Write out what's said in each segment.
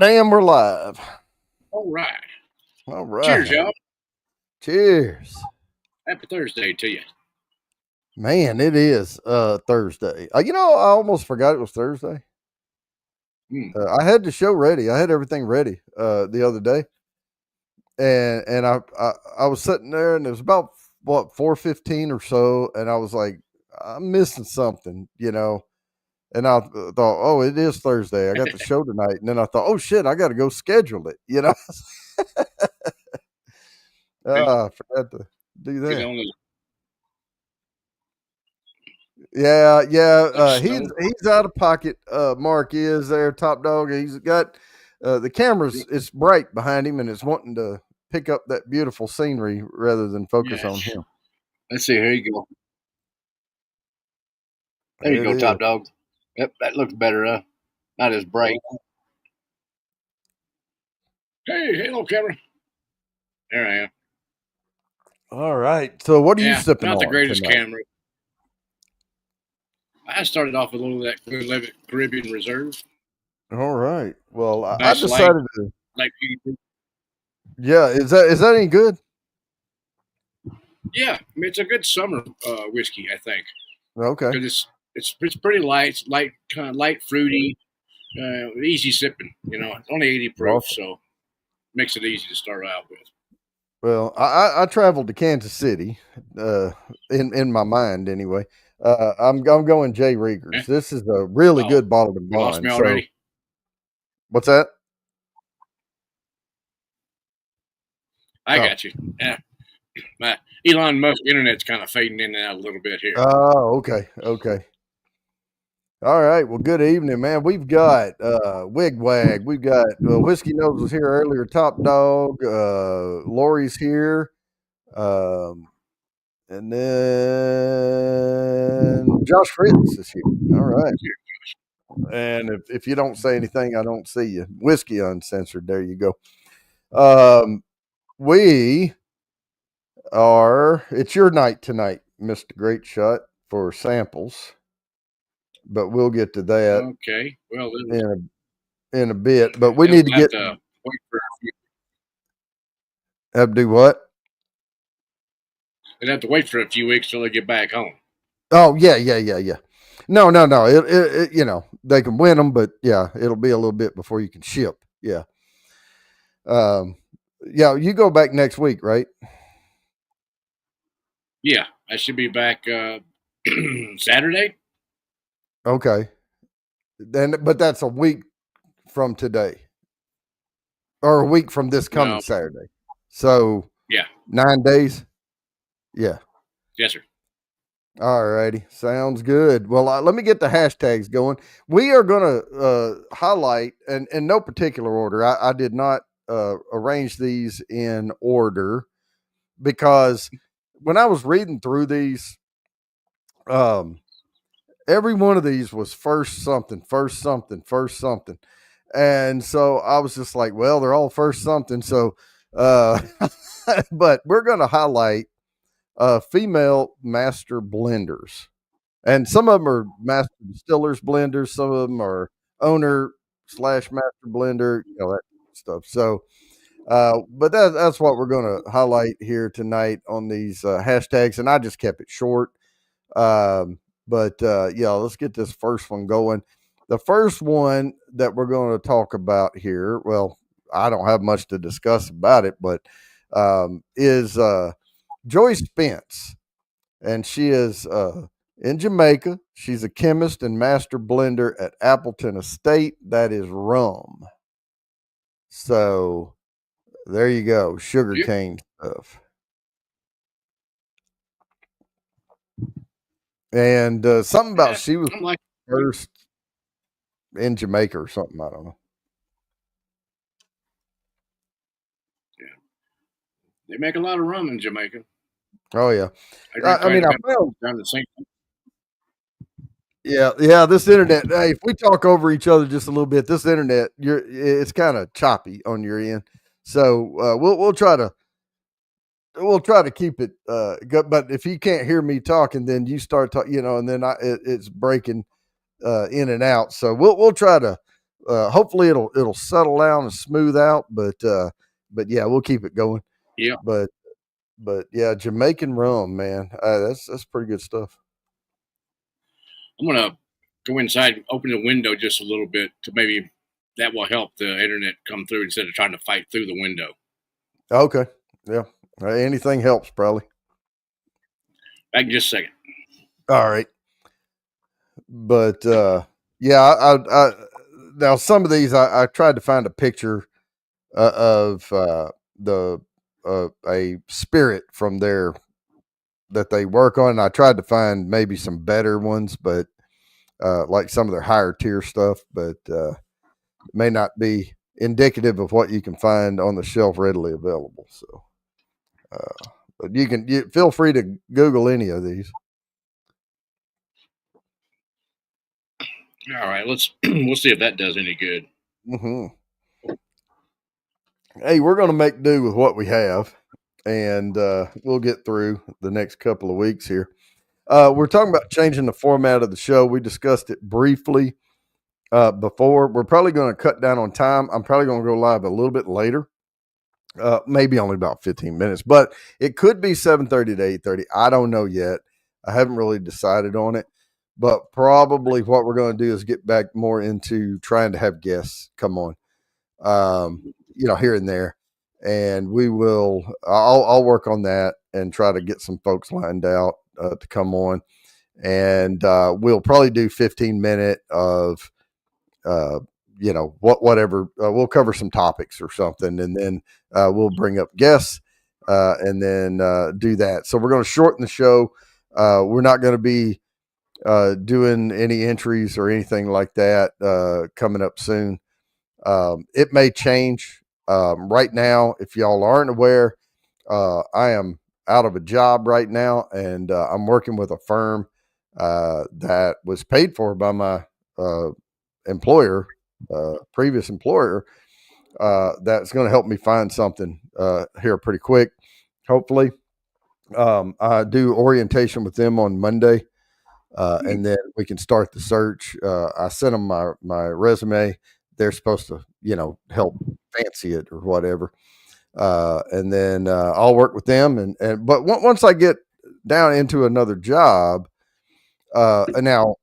damn, we're live. All right. All right. Cheers, y'all. Cheers. Happy Thursday to you. Man, it is Thursday. I almost forgot it was Thursday. I had the show ready. I had everything ready the other day. And I was sitting there and it was about 4:15 or so, and I was like, I'm missing something, And I thought, oh, it is Thursday. I got the show tonight. And then I thought, oh shit, I got to go schedule it. I forgot to do that. Yeah. He's out of pocket. Mark is there, Top Dog. He's got the cameras. It's bright behind him, and it's wanting to pick up that beautiful scenery rather than focus on him. Let's see. Here you go. There you go, Top Dog. Yep, that looks better. Not as bright. Hey, hello, camera. There I am. All right. So, what are you sipping on? Not the greatest camera. I started off with a little of that Glenlivet Caribbean Reserve. All right. Well, I decided to. Yeah, is that any good? Yeah, I mean, it's a good summer whiskey, I think. Okay. Because it's pretty light, kind of light, fruity, easy sipping. It's only 80 proof, so makes it easy to start out with. Well, I traveled to Kansas City, in my mind anyway. I'm going J. Rieger's. This is a really good bottled and bond. You lost me already. So, what's that? I got you. Yeah. My Elon Musk internet's kind of fading in and out a little bit here. Oh, okay. All right. Well, good evening, man. We've got Wigwag. We've got Whiskey Nose was here earlier. Top Dog. Lori's here. And then Josh Fritz is here. All right. And if you don't say anything, I don't see you. Whiskey Uncensored. There you go. It's your night tonight, Mr. Great Shot, for samples. But we'll get to that. Okay. Well, in a bit. But we need to get. Wait for a few. Have to do what? They'd have to wait for a few weeks till they get back home. Oh yeah. No. It they can win them, but yeah, it'll be a little bit before you can ship. Yeah. Yeah, you go back next week, right? Yeah, I should be back Saturday. Okay. But that's a week from today, or a week from this coming Saturday. So yeah, 9 days. Yeah. Yes, sir. All righty. Sounds good. Well, let me get the hashtags going. We are going to highlight, and in no particular order. I did not arrange these in order because when I was reading through these, every one of these was first something. And so I was just like, well, they're all first something. So, but we're going to highlight female master blenders, and some of them are master distillers blenders. Some of them are owner/master blender, that stuff. So, but that's what we're going to highlight here tonight on these hashtags. And I just kept it short. But let's get this first one going. The first one that we're going to talk about here, well, I don't have much to discuss about it, but is Joy Spence, and she is in Jamaica. She's a chemist and master blender at Appleton Estate. That is rum. So there you go, sugarcane stuff. And something about she was first in Jamaica or something. I don't know. Yeah, they make a lot of rum in Jamaica. Oh yeah, I found the same. Yeah. This internet. Hey, if we talk over each other just a little bit, this internet, it's kind of choppy on your end. So we'll try to keep it good. But if you can't hear me talking, then you start talking, and then it's breaking in and out. So we'll try to hopefully it'll settle down and smooth out, but yeah, we'll keep it going. Yeah. But yeah, Jamaican rum, man, that's pretty good stuff. I'm gonna go inside and open the window just a little bit to maybe that will help the internet come through instead of trying to fight through the window. Okay, yeah, anything helps probably. Back in just a second. All right, but yeah, I now some of these I tried to find a picture of the a spirit from there that they work on. I tried to find maybe some better ones, but like some of their higher tier stuff, but may not be indicative of what you can find on the shelf readily available. So, but you feel free to Google any of these. All right, we'll see if that does any good. Mm-hmm. Hey, we're going to make do with what we have, and we'll get through the next couple of weeks here. We're talking about changing the format of the show. We discussed it briefly before. We're probably going to cut down on time. I'm probably going to go live a little bit later, maybe only about 15 minutes, but it could be 7:30 to 8:30. I don't know yet. I haven't really decided on it, but probably what we're going to do is get back more into trying to have guests come on, here and there. And I'll work on that and try to get some folks lined out to come on. And we'll probably do 15-minute of whatever. We'll cover some topics or something, and then we'll bring up guests and then do that. So we're going to shorten the show. We're not going to be doing any entries or anything like that coming up soon. It may change. Right now, if y'all aren't aware, I am out of a job right now, and I'm working with a firm that was paid for by my employer, previous employer, that's going to help me find something here pretty quick, hopefully. I do orientation with them on Monday, and then we can start the search. I sent them my resume. They're supposed to, help fancy it or whatever. And then I'll work with them. But once I get down into another job, now,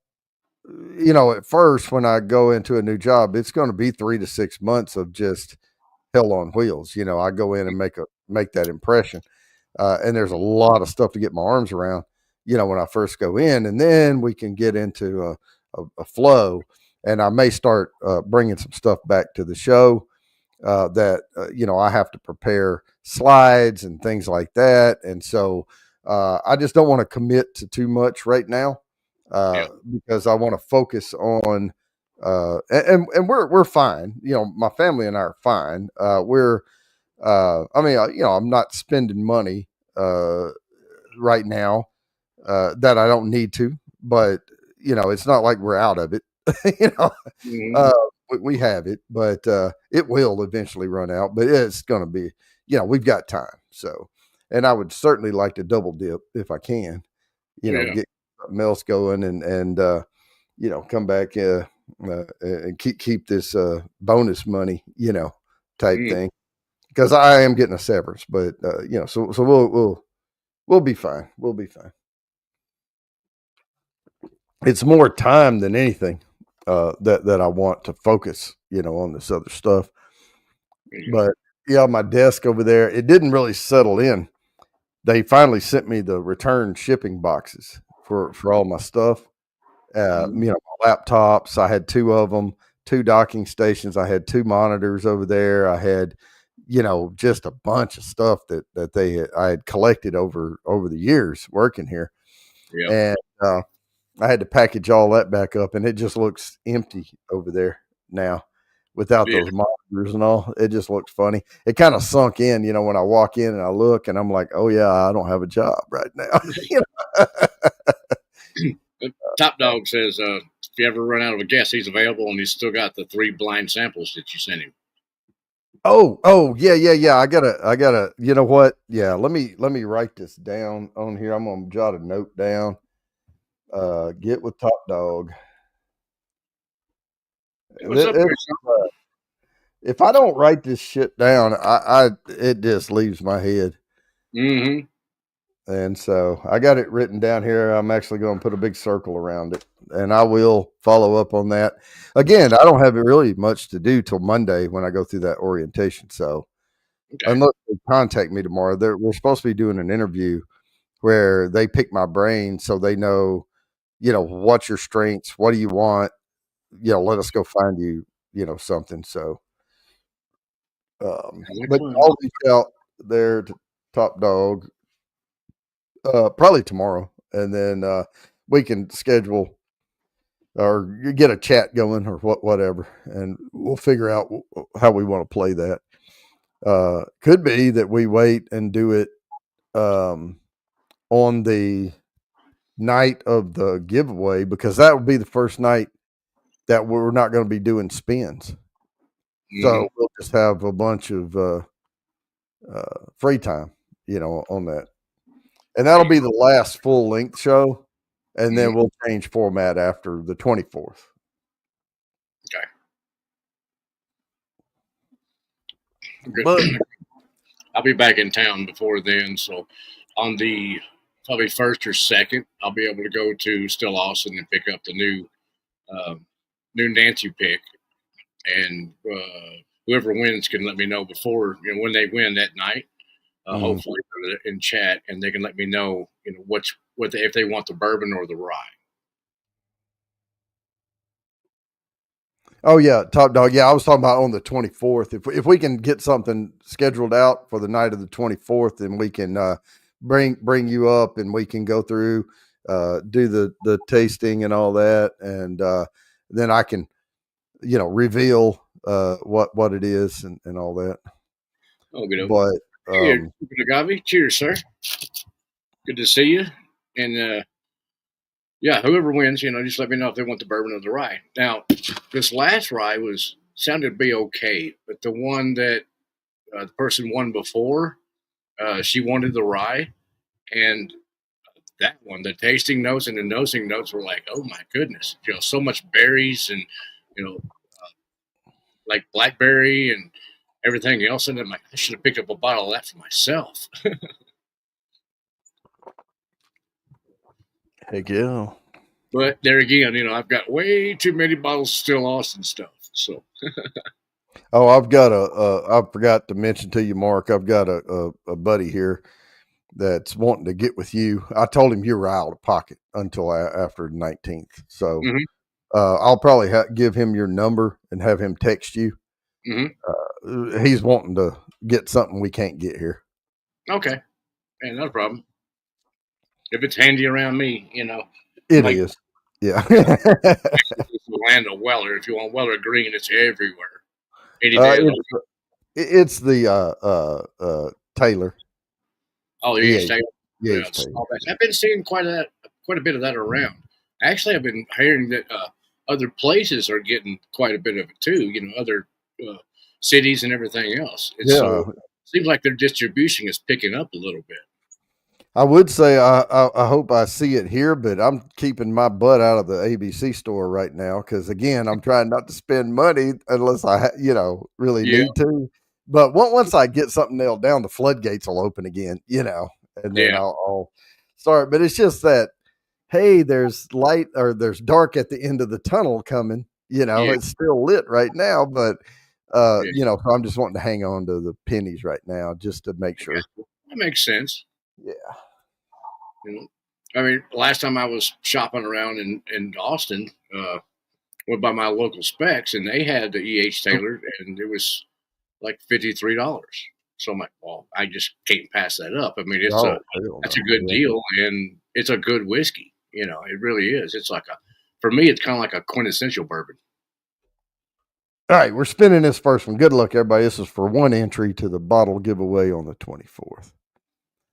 at first when I go into a new job, it's going to be 3 to 6 months of just hell on wheels. I go in and make that impression. And there's a lot of stuff to get my arms around, when I first go in, and then we can get into a flow, and I may start bringing some stuff back to the show that, I have to prepare slides and things like that. And so I just don't want to commit to too much right now because I want to focus on, and we're fine. My family and I are fine. I'm not spending money right now that I don't need to, but it's not like we're out of it. Mm-hmm. We have it, but it will eventually run out. But it's going to be, we've got time. So, and I would certainly like to double dip if I can, get something else going and come back and keep this bonus money, type thing. Because I am getting a severance, but so we'll be fine. We'll be fine. It's more time than anything that I want to focus, on this other stuff. But yeah, my desk over there, it didn't really settle in. They finally sent me the return shipping boxes for all my stuff. My laptops. I had 2 of them, 2 docking stations. I had 2 monitors over there. I had just a bunch of stuff that I had collected over the years working here. Yeah. And I had to package all that back up, and it just looks empty over there now without those monitors and all. It just looks funny. It kind of sunk in, when I walk in and I look and I'm like, oh yeah, I don't have a job right now. Top Dog says if you ever run out of a guess, he's available, and he's still got the 3 blind samples that you sent him. Oh, yeah. I gotta. You know what? Yeah, let me write this down on here. I'm gonna jot a note down. Get with Top Dog. What's up there, If I don't write this shit down, I it just leaves my head. Mm-hmm. And so I got it written down here. I'm actually going to put a big circle around it, and I will follow up on that. Again, I don't have really much to do till Monday when I go through that orientation. So Okay. unless they contact me tomorrow, we're supposed to be doing an interview where they pick my brain so they know, what's your strengths, what do you want, let us go find you, something. So, but Excellent. I'll reach out there to Top Dog probably tomorrow, and then we can schedule or get a chat going or whatever, and we'll figure out how we want to play that. Could be that we wait and do it um, on the night of the giveaway, because that would be the first night that we're not going to be doing spins. Mm-hmm. So we'll just have a bunch of free time, on that. And that'll be the last full length show. And then we'll change format after the 24th. Okay. But I'll be back in town before then, so on the probably first or second, I'll be able to go to Still Austin and pick up the new Nancy pick, and whoever wins can let me know before when they win that night. Hopefully in chat, and they can let me know if they want the bourbon or the rye. oh yeah, Top Dog. Yeah, I was talking about on the 24th. If we can get something scheduled out for the night of the 24th, then we can bring you up and we can go through, do the tasting and all that, and then I can reveal what it is and all that. Oh, good. But Cheers, Agave. Cheers, sir. Good to see you. And yeah, whoever wins, just let me know if they want the bourbon or the rye. Now, this last rye sounded to be okay, but the one that the person won before, she wanted the rye, and that one, the tasting notes and the nosing notes were like, oh my goodness, so much berries and like blackberry and everything else. And I'm like, I should have picked up a bottle of that for myself. heck yeah. But there again, I've got way too many bottles of Still Austin stuff. So, Oh, I've got I forgot to mention to you, Mark. I've got a buddy here that's wanting to get with you. I told him you were out of pocket until after the 19th. So I'll probably give him your number and have him text you. He's wanting to get something we can't get here. Okay. Hey, no problem. If it's handy around me, It is. Yeah. It's the land of Weller. If you want Weller Green, it's everywhere. 80 days. It's the Taylor. Oh, the East Taylor. Yeah, I've been seeing quite a bit of that around. Actually, I've been hearing that other places are getting quite a bit of it too. Other cities and everything else. So it seems like their distribution is picking up a little bit. I would say I hope I see it here, but I'm keeping my butt out of the ABC store right now because, again, I'm trying not to spend money unless I, really need to. But once I get something nailed down, the floodgates will open again, and then I'll start. But it's just that, hey, there's light or there's dark at the end of the tunnel coming. It's still lit right now, but so I'm just wanting to hang on to the pennies right now just to make sure. That makes sense. Yeah. I mean, last time I was shopping around in Austin, went by my local Specs, and they had the E.H. Taylor, and it was like $53. So I'm like, well, I just can't pass that up. I mean, that's a good deal, and it's a good whiskey. It really is. It's like for me, it's kind of like a quintessential bourbon. All right, we're spinning this first one. Good luck, everybody. This is for one entry to the bottle giveaway on the 24th.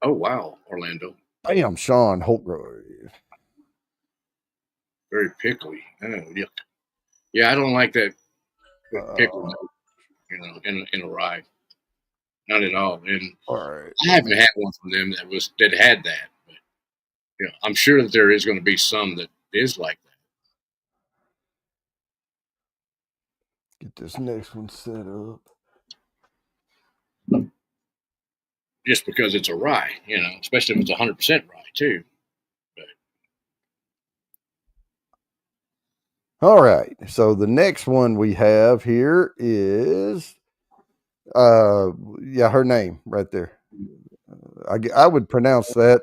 Oh, wow, Orlando. I am Sean Holtgrove. Very pickly. Oh, yuck. Yeah, I don't like that pickle note, in a rye. Not at all. And all right. I haven't had one from them that had that. But I'm sure that there is going to be some that is like that. get this next one set up. Just because it's a rye, especially if it's 100% rye too. All right. So the next one we have here is, her name right there. I would pronounce that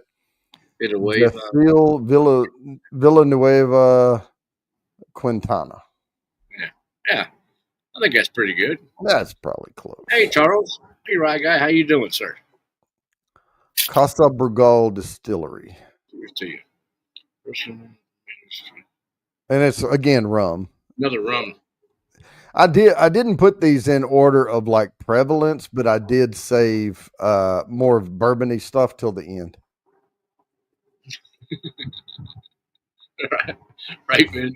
Villanueva Quintana. Yeah. I think that's pretty good. That's probably close. Hey, Charles. Hey, rye guy. How you doing, sir? Casa Brugal Distillery. Cheers to you. And it's again rum. Another rum. I didn't put these in order of like prevalence, but I did save more of bourbony stuff till the end. Right, man.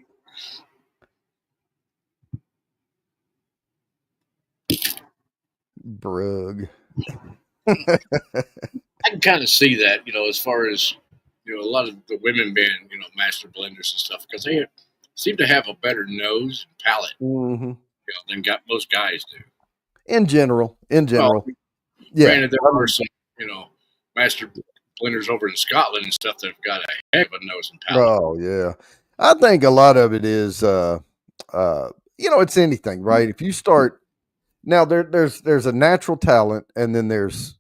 Brug. I can kind of see that, as far as a lot of the women being, master blenders and stuff, because they seem to have a better nose and palate than most guys do. In general. Well, yeah. Granted, there are some, master blenders over in Scotland and stuff that have got a heck of a nose and palate. Oh yeah, I think a lot of it is, it's anything, right? If you start now, there's a natural talent, and then there's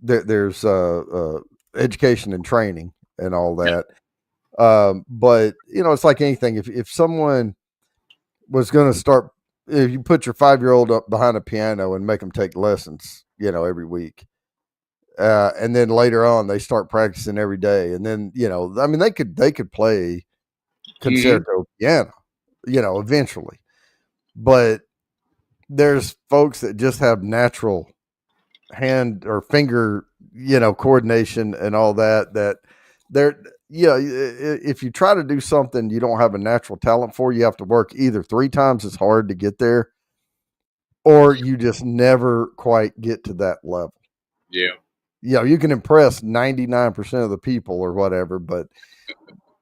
there's education and training and all that. Yeah. But it's like anything. If someone was going to start, if you put your 5-year-old up behind a piano and make them take lessons, every week, and then later on they start practicing every day, and then they could play concerto piano, eventually, but there's folks that just have natural hand or finger, coordination and all that they're, if you try to do something you don't have a natural talent for, you have to work either 3 times as hard to get there, or you just never quite get to that level. Yeah. You can impress 99% of the people or whatever, but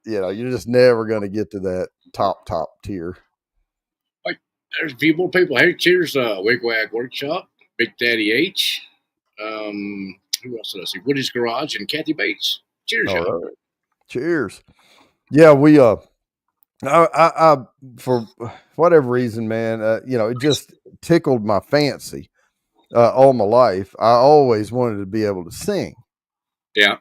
you're just never going to get to that top tier. Like, there's a few more people. Hey, cheers, Wigwag Workshop, Big Daddy H. Who else did I see? Woody's Garage and Kathy Bates. Cheers, y'all. Right. Cheers. Yeah, we I for whatever reason, man, it just tickled my fancy all my life. I always wanted to be able to sing. Yeah.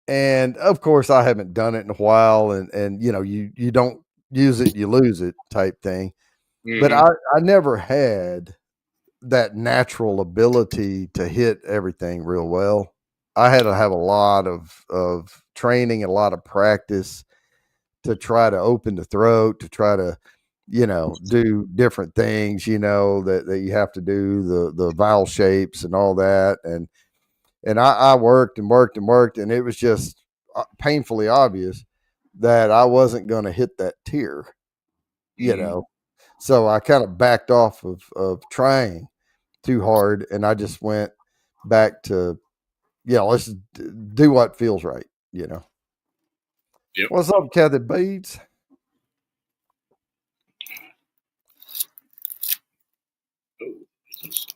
And of course I haven't done it in a while, and you don't use it, you lose it type thing. But I never had that natural ability to hit everything real well. I had to have a lot of training and a lot of practice to try to open the throat, to try to, do different things, that you have to do, the vowel shapes and all that. And I worked and worked and worked, and it was just painfully obvious that I wasn't going to hit that tier, So I kind of backed off of trying too hard, and I just went back to, let's do what feels right, Yep. What's up, Kathy Bates? Oh, this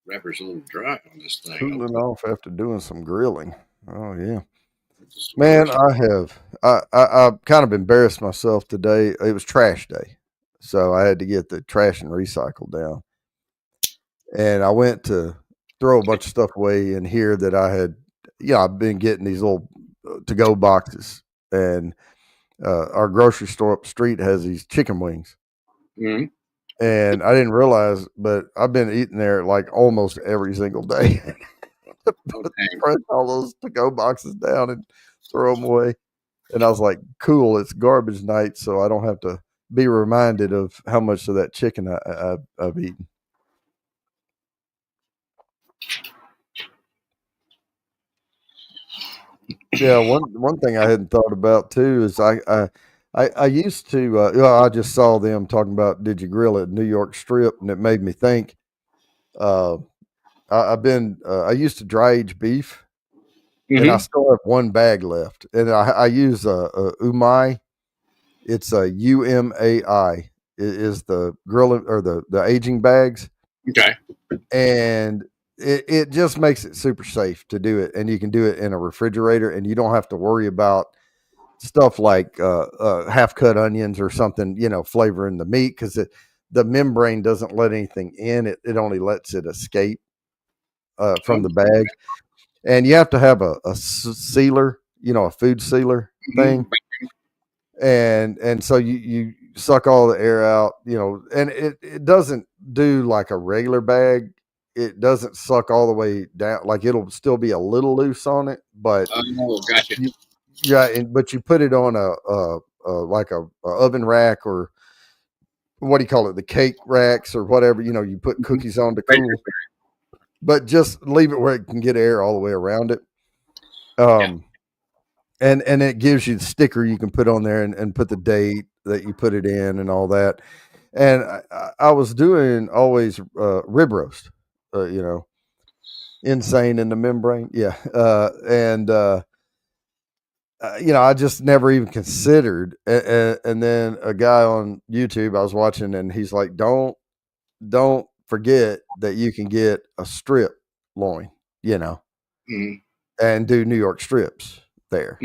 wrapper's a little dry on this thing. Cooling off after doing some grilling. Oh yeah. Man, I've kind of embarrassed myself today. It was trash day, so I had to get the trash and recycle down. And I went to throw a bunch of stuff away in here that I had, I've been getting these little to-go boxes, and our grocery store up the street has these chicken wings. Mm-hmm. And I didn't realize, but I've been eating there like almost every single day. Press all those to-go boxes down and throw them away. And I was like, cool, it's garbage night, so I don't have to be reminded of how much of that chicken I've eaten. Yeah, one thing I hadn't thought about too is I used to I just saw them talking about, did you grill at New York Strip, and it made me think. I used to dry age beef, and I still have one bag left, and I use a Umai. It's a UMAI. is the grill or the aging bags, Okay. and it just makes it super safe to do it, and you can do it in a refrigerator, and you don't have to worry about stuff like half cut onions or something, flavoring the meat, because the membrane doesn't let anything in. It only lets it escape from the bag, and you have to have a sealer, a food sealer thing, and so you suck all the air out, and it doesn't do like a regular bag. It doesn't suck all the way down. Like, it'll still be a little loose on it, but Oh, gotcha. but you put it on like a oven rack, or what do you call it? The cake racks or whatever, you put cookies on to cool, but just leave it where it can get air all the way around it. And it gives you the sticker you can put on there, and put the date that you put it in and all that. And I was doing always rib roast, insane in the membrane. Yeah. I just never even considered. And then a guy on YouTube I was watching, and he's like, don't forget that you can get a strip loin, and do New York strips there.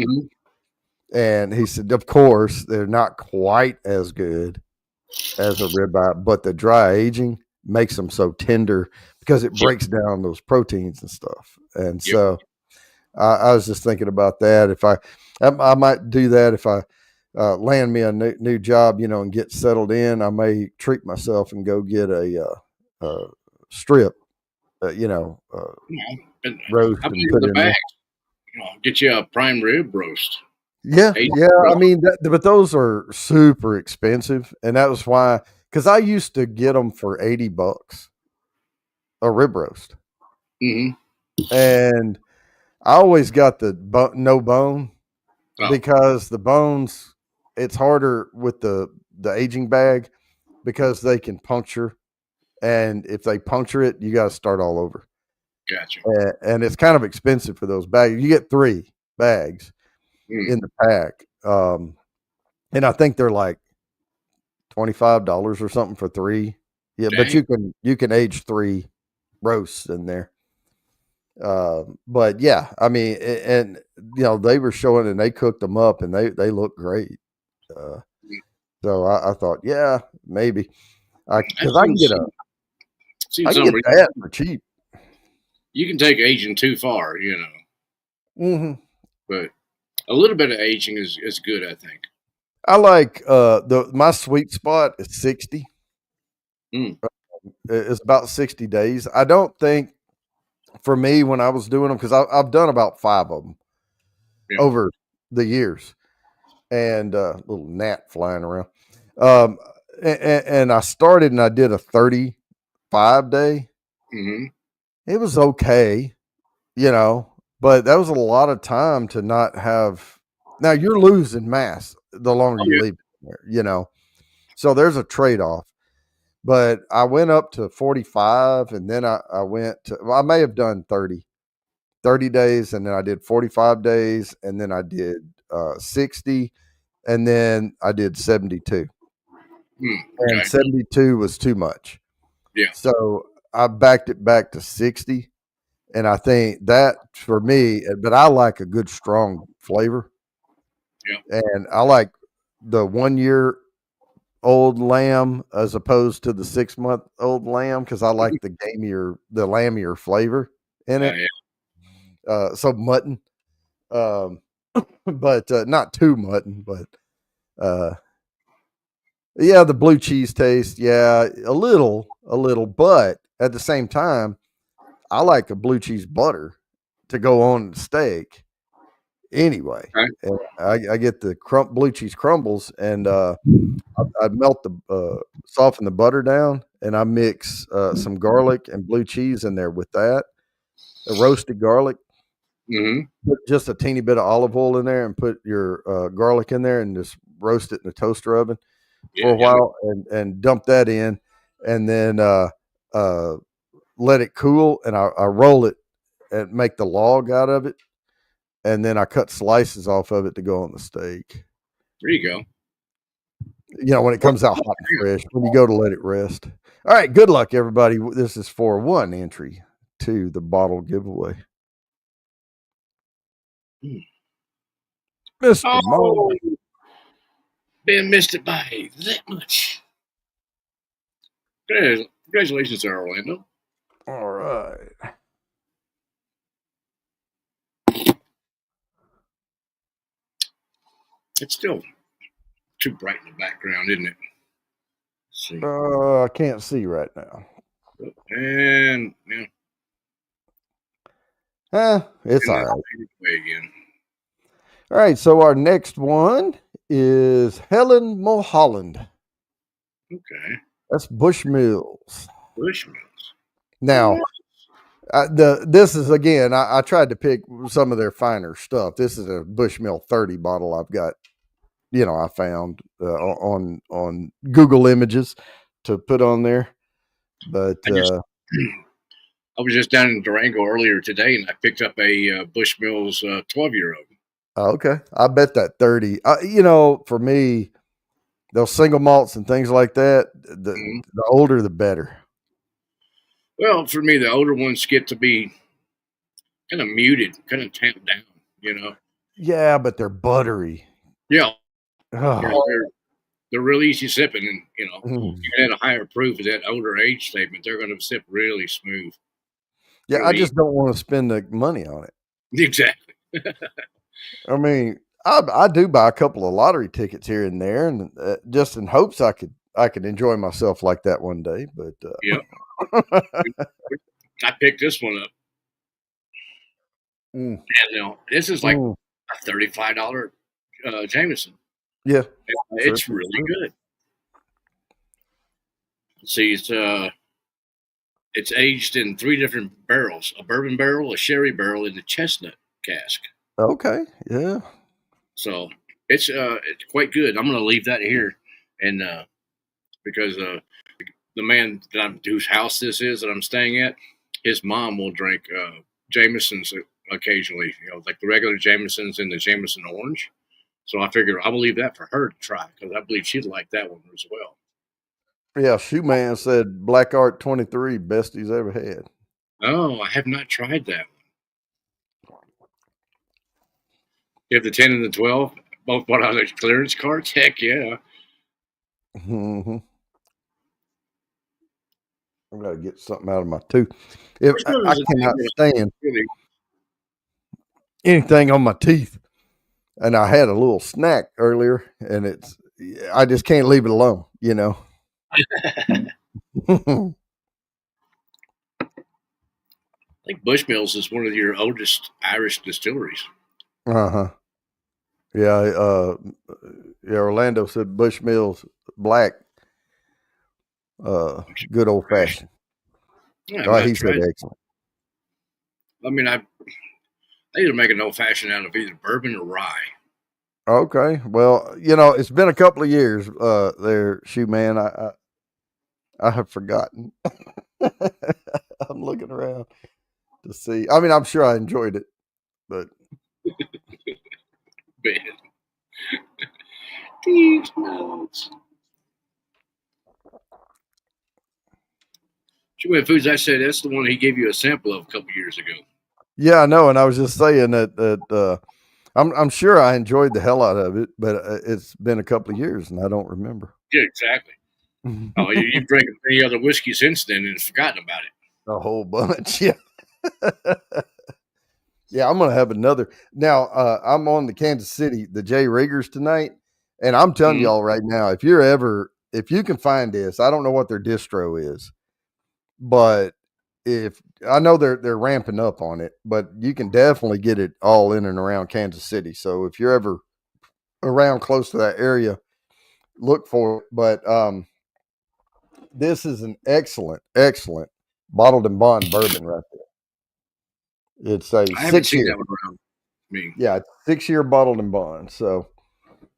And he said, of course, they're not quite as good as a ribeye, but the dry aging makes them so tender because it breaks down those proteins and stuff. And so I was just thinking about that. If I might do that if I land me a new job, and get settled in. I may treat myself and go get a strip, roast and put in there. Get you a prime rib roast. Yeah. I mean, but those are super expensive, and that was why, because I used to get them for $80 a rib roast, and I always got the no bone, because the bones, it's harder with the aging bag, because they can puncture, and if they puncture it, you got to start all over. Gotcha. And it's kind of expensive for those bags. You get 3 bags in the pack, and I think they're like $25 or something for 3. Yeah, dang. But you can age 3 roasts in there. But yeah, I mean, and they were showing, and they cooked them up, and they look great. So I thought, yeah, maybe because I can get that for cheap. You can take aging too far, but a little bit of aging is good, I think. I like my sweet spot is 60. It's about 60 days. I don't think, for me, when I was doing them, because I've done about 5 of them over the years, and little gnat flying around. And I started, and I did a 35-day. It was okay, but that was a lot of time to not have. Now you're losing mass the longer you leave it there, so there's a trade-off. But I went up to 45, and then I went to, I may have done 30 days, and then I did 45 days, and then I did 60, and then I did 72. And 72 was too much. Yeah. So I backed it back to 60. And I think that, for me, but I like a good strong flavor. Yeah. And I like the 1-year-old lamb as opposed to the 6-month-old lamb, because I like the lambier flavor in it. Yeah. So mutton, but not too mutton, but yeah, the blue cheese taste, a little, but at the same time, I like a blue cheese butter to go on the steak anyway. Right. And I get the blue cheese crumbles, and I melt soften the butter down, and I mix some garlic and blue cheese in there with that, the roasted garlic. Put just a teeny bit of olive oil in there, and put your garlic in there, and just roast it in the toaster oven for a while, and dump that in, and then let it cool, and I roll it and make the log out of it, and then I cut slices off of it to go on the steak. There you go. when it comes out hot and fresh, when you go to let it rest. All right, good luck, everybody. This is for one entry to the bottle giveaway. Mr. Mo. Ben missed it by that much. Congratulations, there, Orlando. All right. It's still too bright in the background, isn't it? Let's see. I can't see right now. And It's all right. Again. All right, so our next one is Helen Mulholland. Okay. That's Bushmills. Bushmills. Now, this is again. I tried to pick some of their finer stuff. This is a Bushmill 30 bottle I've got. I found on Google Images to put on there. But I was just down in Durango earlier today, and I picked up a Bushmills 12-year-old. Okay, I bet that 30. For me, those single malts and things like that, the older the better. Well, for me, the older ones get to be kind of muted, kind of tamped down. Yeah, but they're buttery. Yeah. Oh. They're real easy sipping, and even at a higher proof of that older age statement, they're going to sip really smooth. Yeah, really I just don't want to spend the money on it. Exactly. I mean, I do buy a couple of lottery tickets here and there, and just in hopes I could enjoy myself like that one day. But yeah, I picked this one up. And this is like a $35 Jameson. Yeah, it's really good. See, it's aged in 3 different barrels: a bourbon barrel, a sherry barrel, and a chestnut cask. Okay, yeah. So it's quite good. I'm going to leave that here, and because the man whose house this is that I'm staying at, his mom will drink Jamesons occasionally. Like the regular Jamesons and the Jameson Orange. So I figured I will leave that for her to try because I believe she'd like that one as well. Yeah, Shoe Man said Black Art 23, best he's ever had. Oh, I have not tried that one. You have the 10 and the 12, both bought out of clearance carts? Heck yeah. Mm-hmm. I've got to get something out of my tooth. I cannot stand anything on my teeth. And I had a little snack earlier, and I just can't leave it alone, I think Bushmills is one of your oldest Irish distilleries. Uh-huh. Yeah, Orlando said Bushmills Black, good old fashioned. Yeah, he said excellent. I mean, I either make an old fashioned out of either bourbon or rye. Okay, well, it's been a couple of years there, Shoe Man. I have forgotten. I'm looking around to see. I mean, I'm sure I enjoyed it, but These notes. Shoe Foods, I said that's the one he gave you a sample of a couple years ago. Yeah, I know, and I was just saying that I'm sure I enjoyed the hell out of it, but it's been a couple of years and I don't remember. Yeah, exactly. Oh, you've drank any other whiskey since then and forgotten about it. A whole bunch, yeah. Yeah, I'm gonna have another. Now, I'm on the Kansas City, the J. Riggers tonight, and I'm telling y'all right now, if you can find this, I don't know what their distro is, but if I know they're ramping up on it, but you can definitely get it all in and around Kansas City. So if you're ever around close to that area, look for it. But this is an excellent bottled and bond bourbon right there. It's a 6-year. That one around me. Yeah, 6-year bottled and bond. So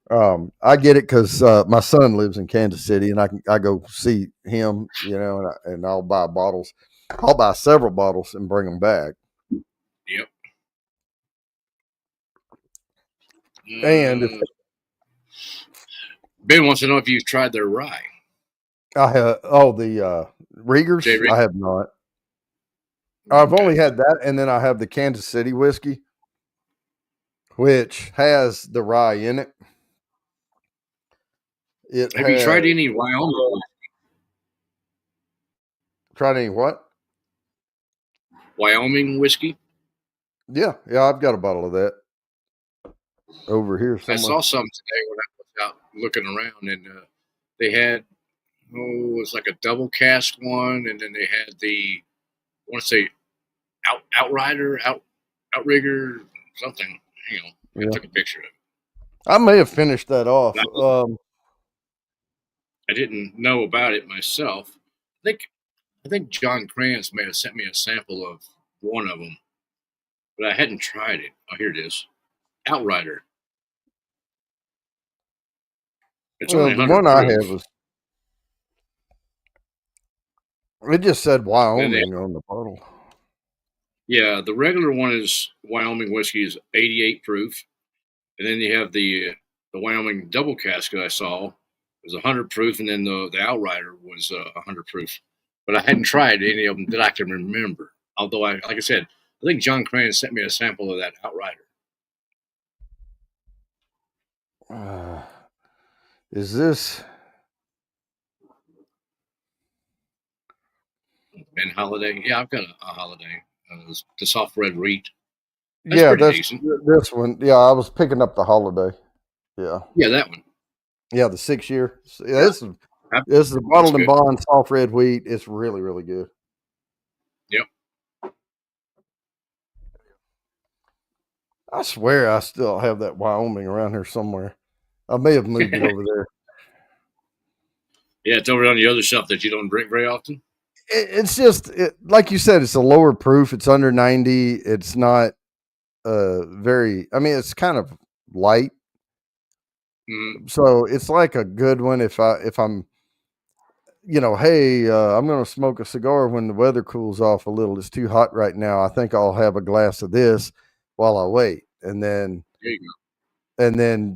I get it because my son lives in Kansas City, and I go see him, and I'll buy bottles. I'll buy several bottles and bring them back. Yep. And Ben wants to know if you've tried their rye. I have the Riegers. J. Riegers? I have not. I've Okay. only had that, and then I have the Kansas City whiskey, which has the rye in it. Have you tried any Wyoming? Tried any what? Wyoming whiskey? Yeah, I've got a bottle of that over here I somewhere. saw some today when I was out looking around, and they had it was like a double cask one, and then they had the I want to say Outrider, Outrigger, something. Hang on, I took a picture of it. I may have finished that off. I didn't know about it myself. I think John Kranz may have sent me a sample of one of them, but I hadn't tried it. Oh, here it is, Outrider. It's only the 100 one I proof. had was. It just said Wyoming on the bottle. Yeah, the regular one is Wyoming whiskey is 88 proof, and then you have the Wyoming double cask that I saw was 100 proof, and then the Outrider was 100 proof. But I hadn't tried any of them that I can remember. Although like I said, I think John Crane sent me a sample of that Outrider. Is this Ben Holiday? Yeah, I've got a Holiday. The soft red wheat. That's decent. this one. Yeah, I was picking up the Holiday. Yeah, that one. Yeah, the 6 year. Yeah, this is the bottled and bond soft red wheat. It's really, really good. Yep. I swear I still have that Wyoming around here somewhere. I may have moved it over there. Yeah, it's over on the other shelf that you don't drink very often. It's just like you said, it's a lower proof. It's under 90. It's not very. I mean, it's kind of light. So it's like a good one if I'm, hey, I'm going to smoke a cigar when the weather cools off a little. It's too hot right now. I think I'll have a glass of this while I wait, and then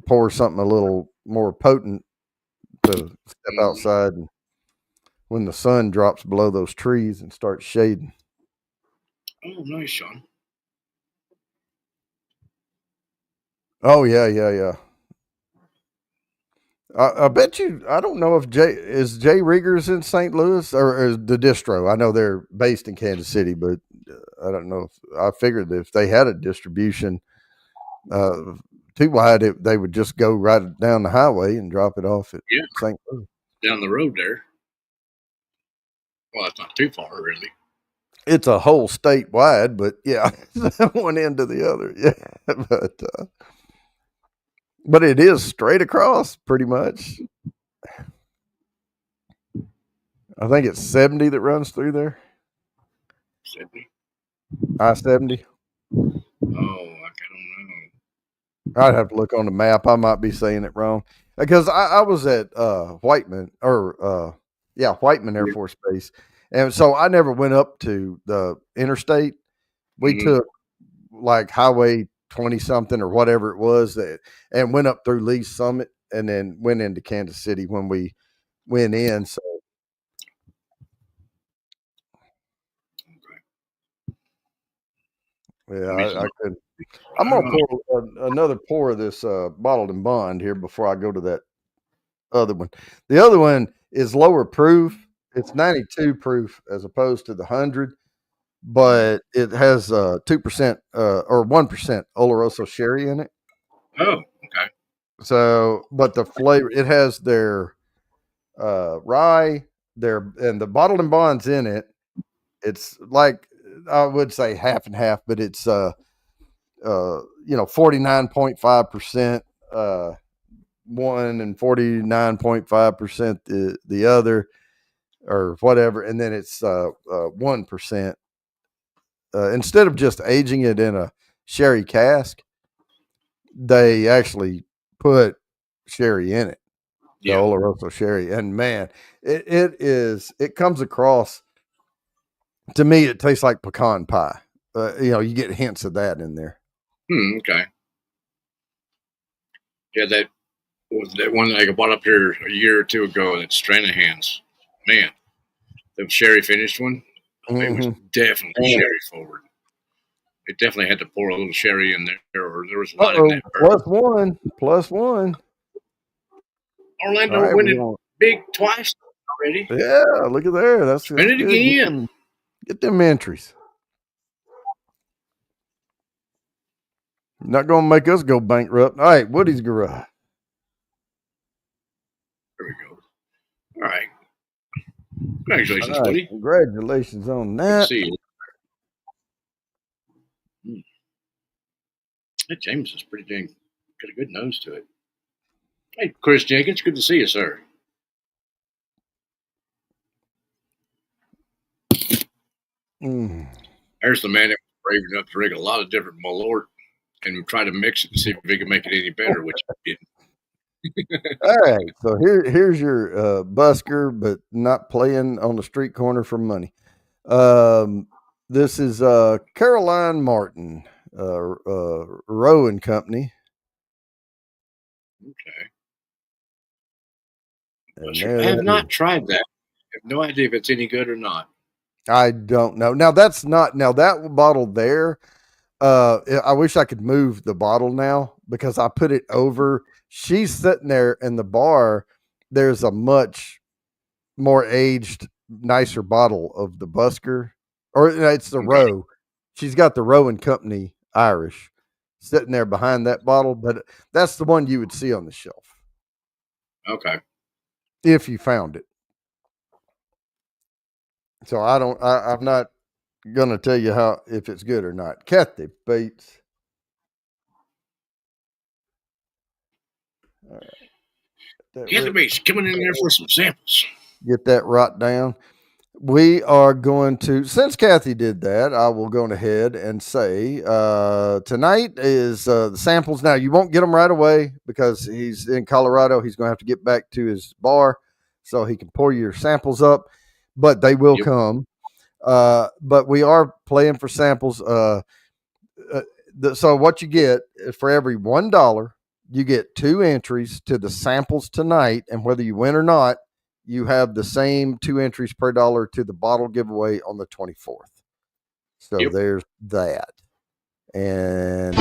pour something a little more potent to step outside and when the sun drops below those trees and starts shading. Oh, nice, Sean. Oh yeah. I bet you. I don't know if J Riegers in St. Louis or is the distro. I know they're based in Kansas City, but I don't know. I figured if they had a distribution too wide, they would just go right down the highway and drop it off at St. Louis. Down the road there. Well, it's not too far, really. It's a whole state wide, but yeah, one end to the other. Yeah, but it is straight across pretty much. I think it's 70 that runs through there. 70? I-70. Oh, I don't know. I'd have to look on the map. I might be saying it wrong because I was at Whiteman Whiteman Air Force Base, and so I never went up to the interstate. We took like Highway 20 something or whatever it was and went up through Lee's Summit and then went into Kansas City when we went in. So yeah, I could. I'm gonna pour another pour of this bottled and bond here before I go to that other one. The other one is lower proof. It's 92 proof as opposed to the 100, but it has 2% or 1% Oloroso sherry in it. Oh, okay. So, but the flavor, it has their rye, and the bottled and bonds in it. It's like I would say half and half, but it's 49.5% one and 49.5% the other, or whatever, and then it's 1%. Instead of just aging it in a sherry cask, they actually put sherry in it, the Oloroso sherry, and man, it comes across to me. It tastes like pecan pie. You get hints of that in there. Okay. Yeah, that was that one that I bought up here a year or two ago. That Stranahan's, man, the sherry finished one. It was definitely sherry forward. It definitely had to pour a little sherry in there, or there was a lot in that bourbon. Plus one. Orlando All right, winning big twice already. Yeah, look at there. That's Spin it good. again. Get them entries. Not going to make us go bankrupt. All right, Woody's Garage. There we go. All right. Congratulations, Woody. Congratulations on that. See you. That James is pretty dang got a good nose to it. Hey, Chris Jenkins, good to see you, sir. There's the man that was brave enough to drink a lot of different Malort and try to mix it to see if he could make it any better, which he didn't. All right, so here's your busker, but not playing on the street corner for money. This is Caroline Martin, Rowe and Company. Okay. And I have not tried that. I have no idea if it's any good or not. I don't know. Now that's not that bottle there. I wish I could move the bottle now because I put it over. She's sitting there in the bar. There's a much more aged, nicer bottle of the Busker, or it's the Rowe. She's got the Rowe and Company Irish sitting there behind that bottle, but that's the one you would see on the shelf. Okay. If you found it. So I'm not going to tell you if it's good or not. Kathy Bates. All right. Kathy Bates coming in there for some samples. Get that rot down. We are going to, since Kathy did that, I will go ahead and say tonight is the samples. Now, you won't get them right away because he's in Colorado. He's going to have to get back to his bar so he can pour your samples up, but they will come. But we are playing for samples. So what you get for every $1, you get 2 entries to the samples tonight, and whether you win or not, you have the same 2 entries per dollar to the bottle giveaway on the 24th. So there's that. And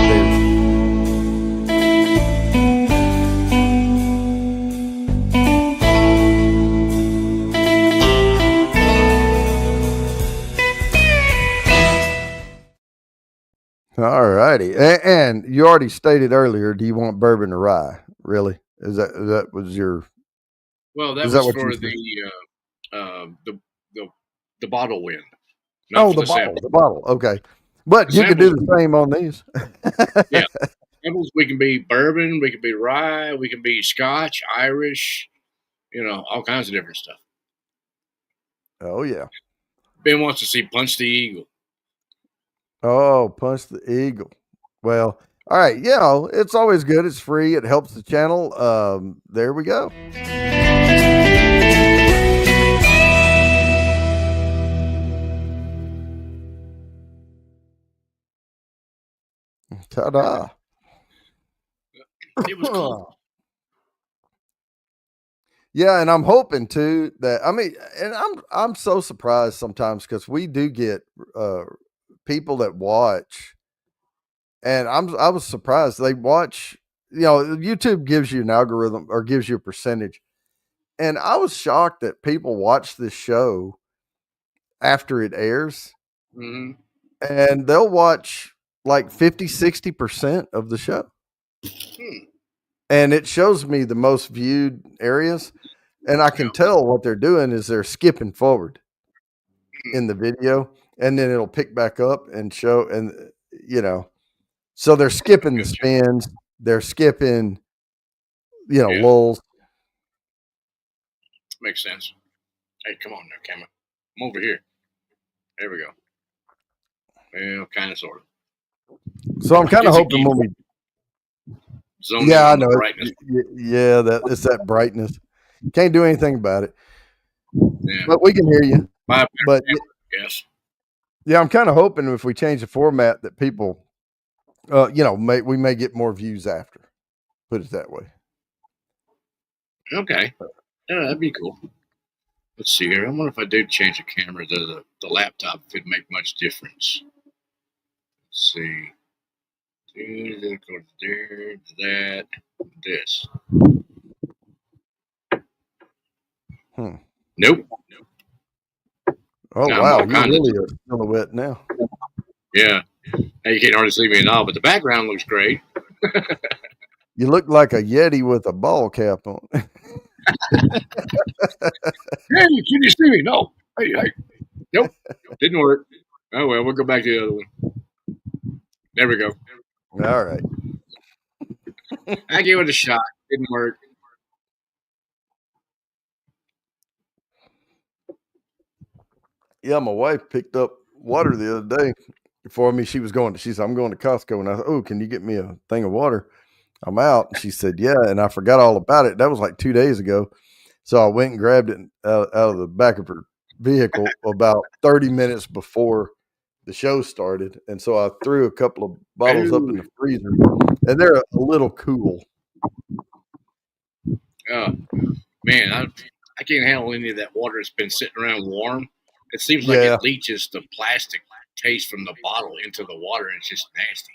all righty. And you already stated earlier, do you want bourbon or rye? Really? That was your... Well, that was for the bottle win. The bottle. Okay. But you can do the same on these. Yeah. Samples, we can be bourbon, we can be rye, we can be Scotch, Irish, all kinds of different stuff. Oh, yeah. Ben wants to see Punch the Eagle. Oh, Punch the Eagle. Well, all right. Yeah, it's always good. It's free. It helps the channel. There we go. Ta-da. It was cool. Yeah, and I'm hoping too that and I'm so surprised sometimes because we do get people that watch, and I was surprised they watch. YouTube gives you an algorithm or gives you a percentage, and I was shocked that people watch this show after it airs, and they'll watch like 50-60% of the show. And it shows me the most viewed areas, and I can tell what they're doing is they're skipping forward in the video, and then it'll pick back up and show, and so they're skipping the spins, they're skipping, lulls. Makes sense. Hey, come on there, camera. I'm over here. There we go. Well, kind of, sort of. So I'm kind of hoping when we. I know. Yeah, it's that brightness. Can't do anything about it. Yeah. But we can hear you. But yes. Yeah, I'm kind of hoping if we change the format that people, we may get more views after. Put it that way. Okay. Yeah, that'd be cool. Let's see here. I wonder if I do change the camera to the laptop, if it'd make much difference. Let's see. Go to there, that, this. Hmm. Nope. Oh, Now I'm wow. all You're kinds of. really a silhouette now. Yeah. Now you can't hardly see me at all, but the background looks great. You look like a Yeti with a ball cap on. Hey, can you see me? No. Hey. Nope. Didn't work. Oh, well, we'll go back to the other one. There we go. All right. I gave it a shot. Didn't work. Yeah, my wife picked up water the other day for me. She said, I'm going to Costco. And I said, oh, can you get me a thing of water? I'm out. And she said, yeah. And I forgot all about it. That was like 2 days ago. So I went and grabbed it out of the back of her vehicle about 30 minutes before the show started. And so I threw a couple of bottles up in the freezer, and they're a little cool. Oh, man, I can't handle any of that water that's been sitting around warm. It seems like Yeah. it leaches the plastic taste from the bottle into the water, and it's just nasty.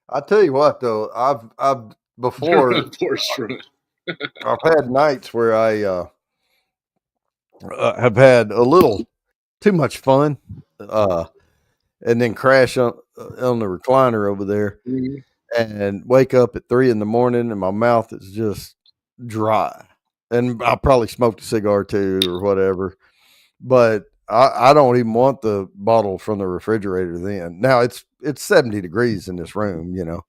I tell you what, though, I've before Poor shrimp. I've had nights where I have had a little too much fun, and then crash on the recliner over there, Mhm. and wake up at 3 in the morning, and my mouth is just dry, and I probably smoked a cigar too or whatever, but I don't even want the bottle from the refrigerator then. Now it's 70 degrees in this room, Yeah.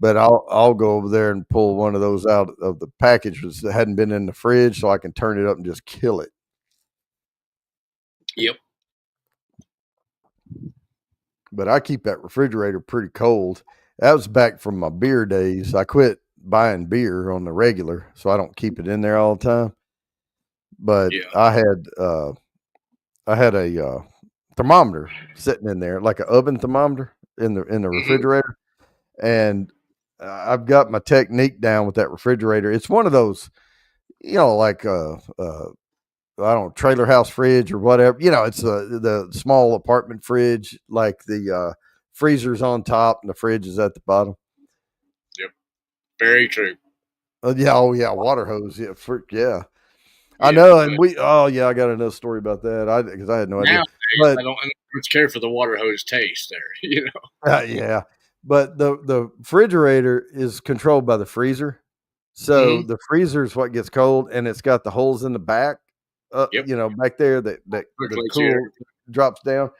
but I'll go over there and pull one of those out of the package that hadn't been in the fridge, so I can turn it up and just kill it. Yep. But I keep that refrigerator pretty cold. That was back from my beer days. I quit buying beer on the regular, so I don't keep it in there all the time. But Yeah. I had a thermometer sitting in there, like an oven thermometer in the refrigerator, and I've got my technique down with that refrigerator. It's one of those, like I don't know, trailer house fridge or whatever. It's the small apartment fridge, like the freezer's on top and the fridge is at the bottom. Yep. Very true. Yeah, oh yeah, water hose. Yeah, yeah. I Yeah, know, and I got another story about that. Because I had no idea. nowadays, But I don't much care for the water hose taste there. yeah, but the refrigerator is controlled by the freezer, so Mhm. the freezer is what gets cold, and it's got the holes in the back, Yep. back there that the Circulates cool air. drops down.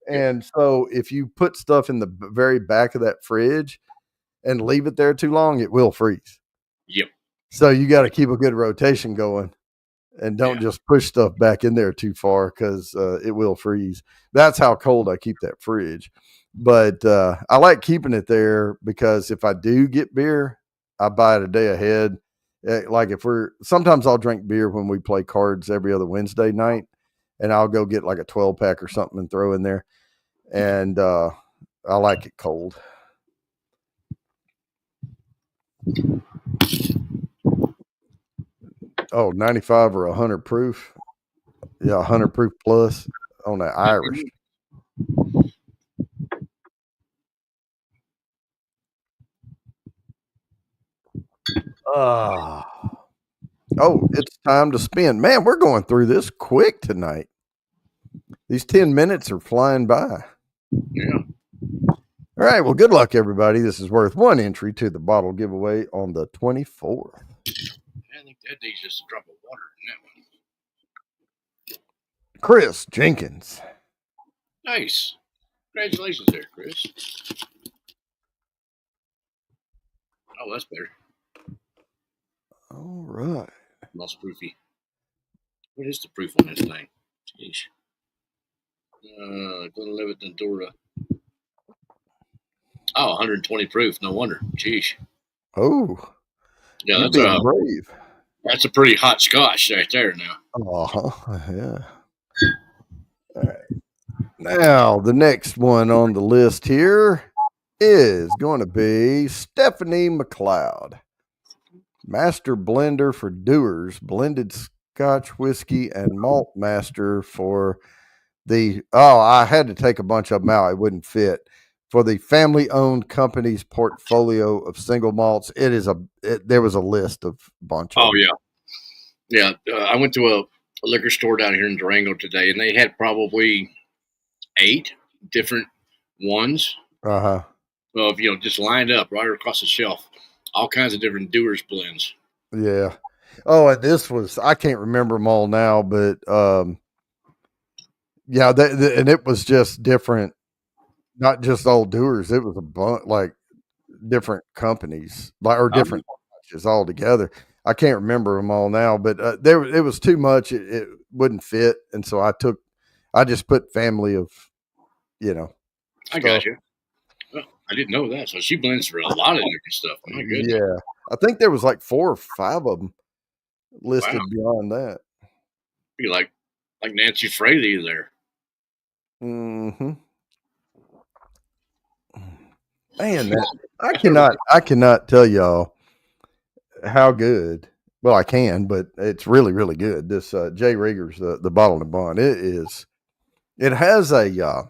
Yep. And so if you put stuff in the very back of that fridge and leave it there too long, it will freeze. Yep. So you got to keep a good rotation going, and don't Yeah. just push stuff back in there too far, because it will freeze. That's how cold I keep that fridge. But I like keeping it there because if I do get beer, I buy it a day ahead. Like sometimes I'll drink beer when we play cards every other Wednesday night, and I'll go get like a 12-pack or something and throw in there. And I like it cold. Oh, 95 or 100 proof. Yeah, 100 proof plus on that Irish. Oh, it's time to spin. Man, we're going through this quick tonight. These 10 minutes are flying by. Yeah. All right. Well, good luck, everybody. This is worth one entry to the bottle giveaway on the 24th. I think that needs just a drop of water in that one. Chris Jenkins. Nice. Congratulations there, Chris. Oh, that's better. All right. Lost proofy. What is the proof on this thing? Jeez. Glenlivet Dura. Oh, 120 proof. No wonder. Jeez. Oh, Yeah, you're being brave. That's a pretty hot scotch right there now. Yeah. All right. Now, the next one on the list here is going to be Stephanie McLeod. Master Blender for Doers, blended Scotch whiskey, and Malt Master for the. Oh, I had to take a bunch of them out. It wouldn't fit. For the family owned company's portfolio of single malts, there was a list of a bunch of Oh them. yeah. I went to a liquor store down here in Durango today, and they had probably 8 different ones Uh huh. of just lined up right across the shelf, all kinds of different Dewar's blends. Yeah. Oh, and this was, I can't remember them all now, but yeah, and it was just different, not just old doers. It was a bunch like different companies, like or Um, different batches altogether. I can't remember them all now, but there it was too much. It wouldn't fit, and so I just put family of you know I got stuff. you. Oh, I didn't know that. So she blends for a lot of different stuff. My goodness. Yeah, I think there was like 4 or 5 of them Wow. listed beyond that. Be like Nancy Fraley there. Hmm. Man, I cannot tell y'all how good. Well, I can, but it's really, really good. This J. Rieger's the bottle and bond. It is. It has a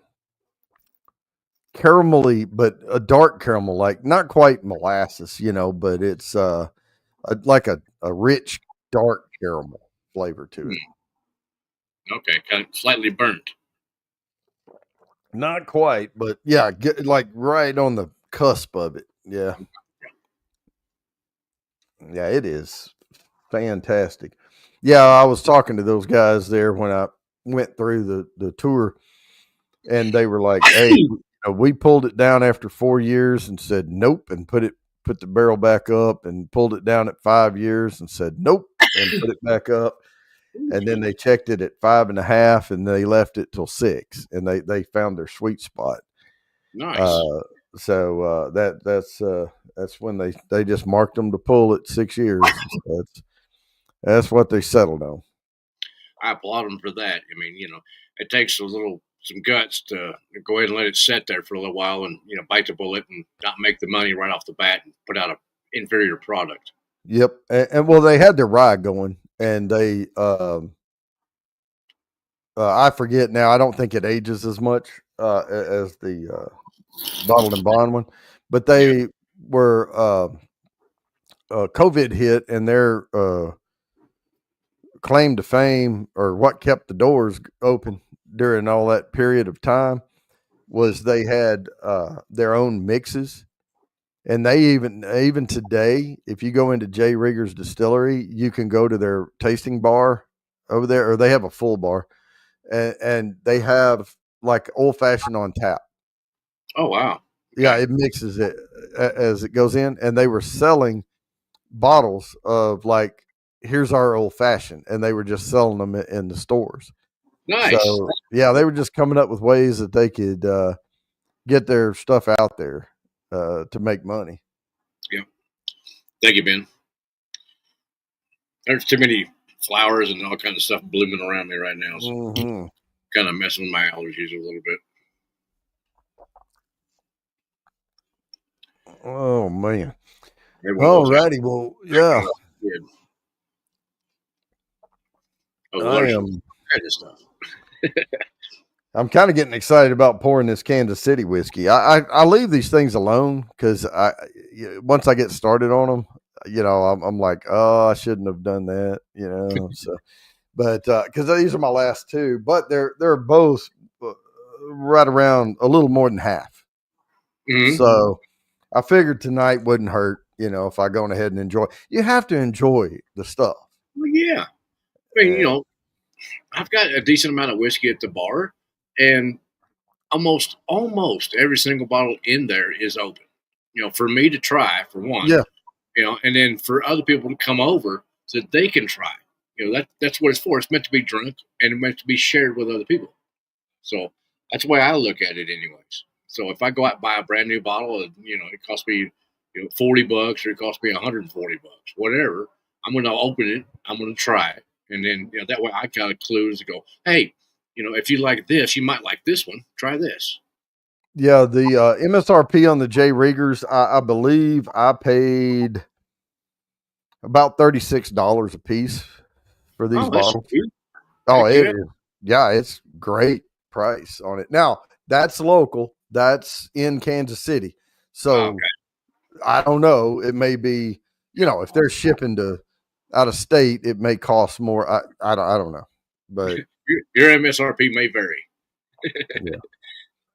caramelly, but a dark caramel, like not quite molasses, but it's like a rich dark caramel flavor to it. Hmm. Okay, kind of slightly burnt. Not quite, but yeah, like right on the cusp of it. Yeah, yeah, it is fantastic. Yeah, I was talking to those guys there when I went through the tour, and they were like, "Hey, we pulled it down after 4 years and said nope, and put the barrel back up, and pulled it down at 5 years and said nope, and put it back up, and then they checked it at 5.5, and they left it till 6, and they found their sweet spot. Nice. Uh, so that's when they just marked them to pull at 6 years. So that's what they settled on. I applaud them for that. I mean, it takes some guts to go ahead and let it sit there for a little while and bite the bullet and not make the money right off the bat and put out a inferior product. Yep, and well, they had their rye going, and they I forget now. I don't think it ages as much as the bottled and bond one, but Yeah. they were COVID hit, and their claim to fame, or what kept the doors open during all that period of time, was they had their own mixes. And they even today, if you go into J. Rieger's distillery, you can go to their tasting bar over there, or they have a full bar, and they have like old fashioned on tap. Oh wow. Yeah, Okay. it mixes it as it goes in, and they were selling bottles of like, here's our old fashioned, and they were just selling them in the stores. Nice. So yeah, they were just coming up with ways that they could get their stuff out there to make money. Yeah. Thank you, Ben. There's too many flowers and all kinds of stuff blooming around me right now, so Hmm. kind of messing with my allergies a little bit. Oh man. Every one of All those righty. Well, yeah, good. Oh, the I water's am. kind of stuff. I'm kind of getting excited about pouring this Kansas City whiskey. I leave these things alone because once I get started on them, I'm like, oh, I shouldn't have done that, So, but because these are my last two, but they're both right around a little more than half. Hmm. So I figured tonight wouldn't hurt, if I go on ahead and enjoy. You have to enjoy the stuff. Well, yeah. I mean, And I've got a decent amount of whiskey at the bar, and almost every single bottle in there is open. For me to try for one, yeah, and then for other people to come over so that they can try. That's what it's for. It's meant to be drunk and it's meant to be shared with other people. So that's the way I look at it, anyways. So if I go out and buy a brand new bottle, and it costs me $40 or it costs me $140, whatever. I'm going to open it. I'm going to try it, and then that way I got clues to go. Hey, if you like this, you might like this one. Try this. yeah. The MSRP on the J Riegers, I believe I paid about $36 a piece for these Oh, that's bottles. good. Oh, Heck it yeah. is. Yeah, it's great price on it. Now, that's local. That's in Kansas City. Oh, So I don't know. It may be, if they're shipping to out of state, it may cost more. I don't know. But okay. Your MSRP may vary yeah.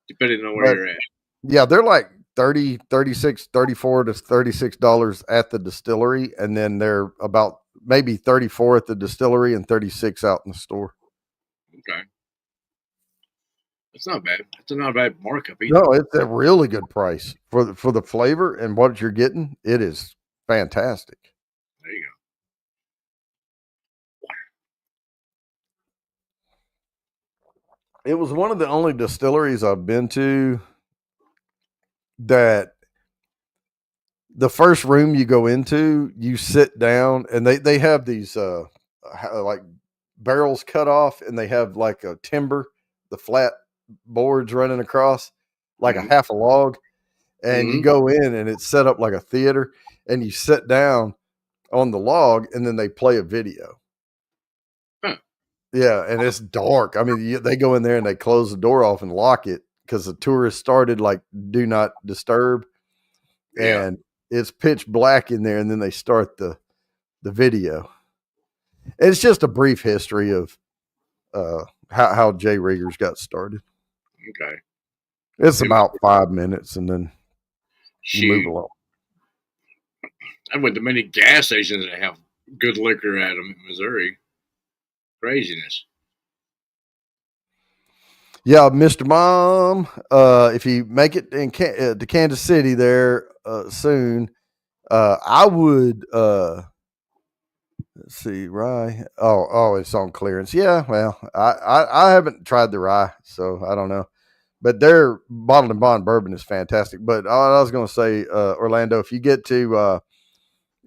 depending on where But you're at. yeah, they're like 30, 36, 34 to $36 at the distillery, and then they're about maybe 34 at the distillery and 36 out in the store. Okay. That's not bad. That's not a bad markup either. No, it's a really good price for the flavor and what you're getting. It is fantastic. There you It was one of the only distilleries I've been to that the first room you go into, you sit down and they have these like barrels cut off and they have like a timber, the flat boards running across like a go. half a log, and you Mm-hmm. go in and it's set up like a theater, and you sit down on the log and then they play a video. Huh. Yeah, and it's dark. I mean, they go in there and they close the door off and lock it because the tourists started like do not disturb, Yeah. and it's pitch black in there, and then they start the video. It's just a brief history of how Jay Riggers got started. Okay. It's It- about 5 minutes, and then you move Shoot. along. I went to many gas stations that have good liquor at them in Missouri. Craziness. Yeah, Mr. Mom. If you make it to Kansas City there soon, I would. Let's see, rye. Oh, it's on clearance. Yeah, well, I haven't tried the rye, so I don't know. But their bottled and bond bourbon is fantastic. But I was going to say, Orlando, if you get to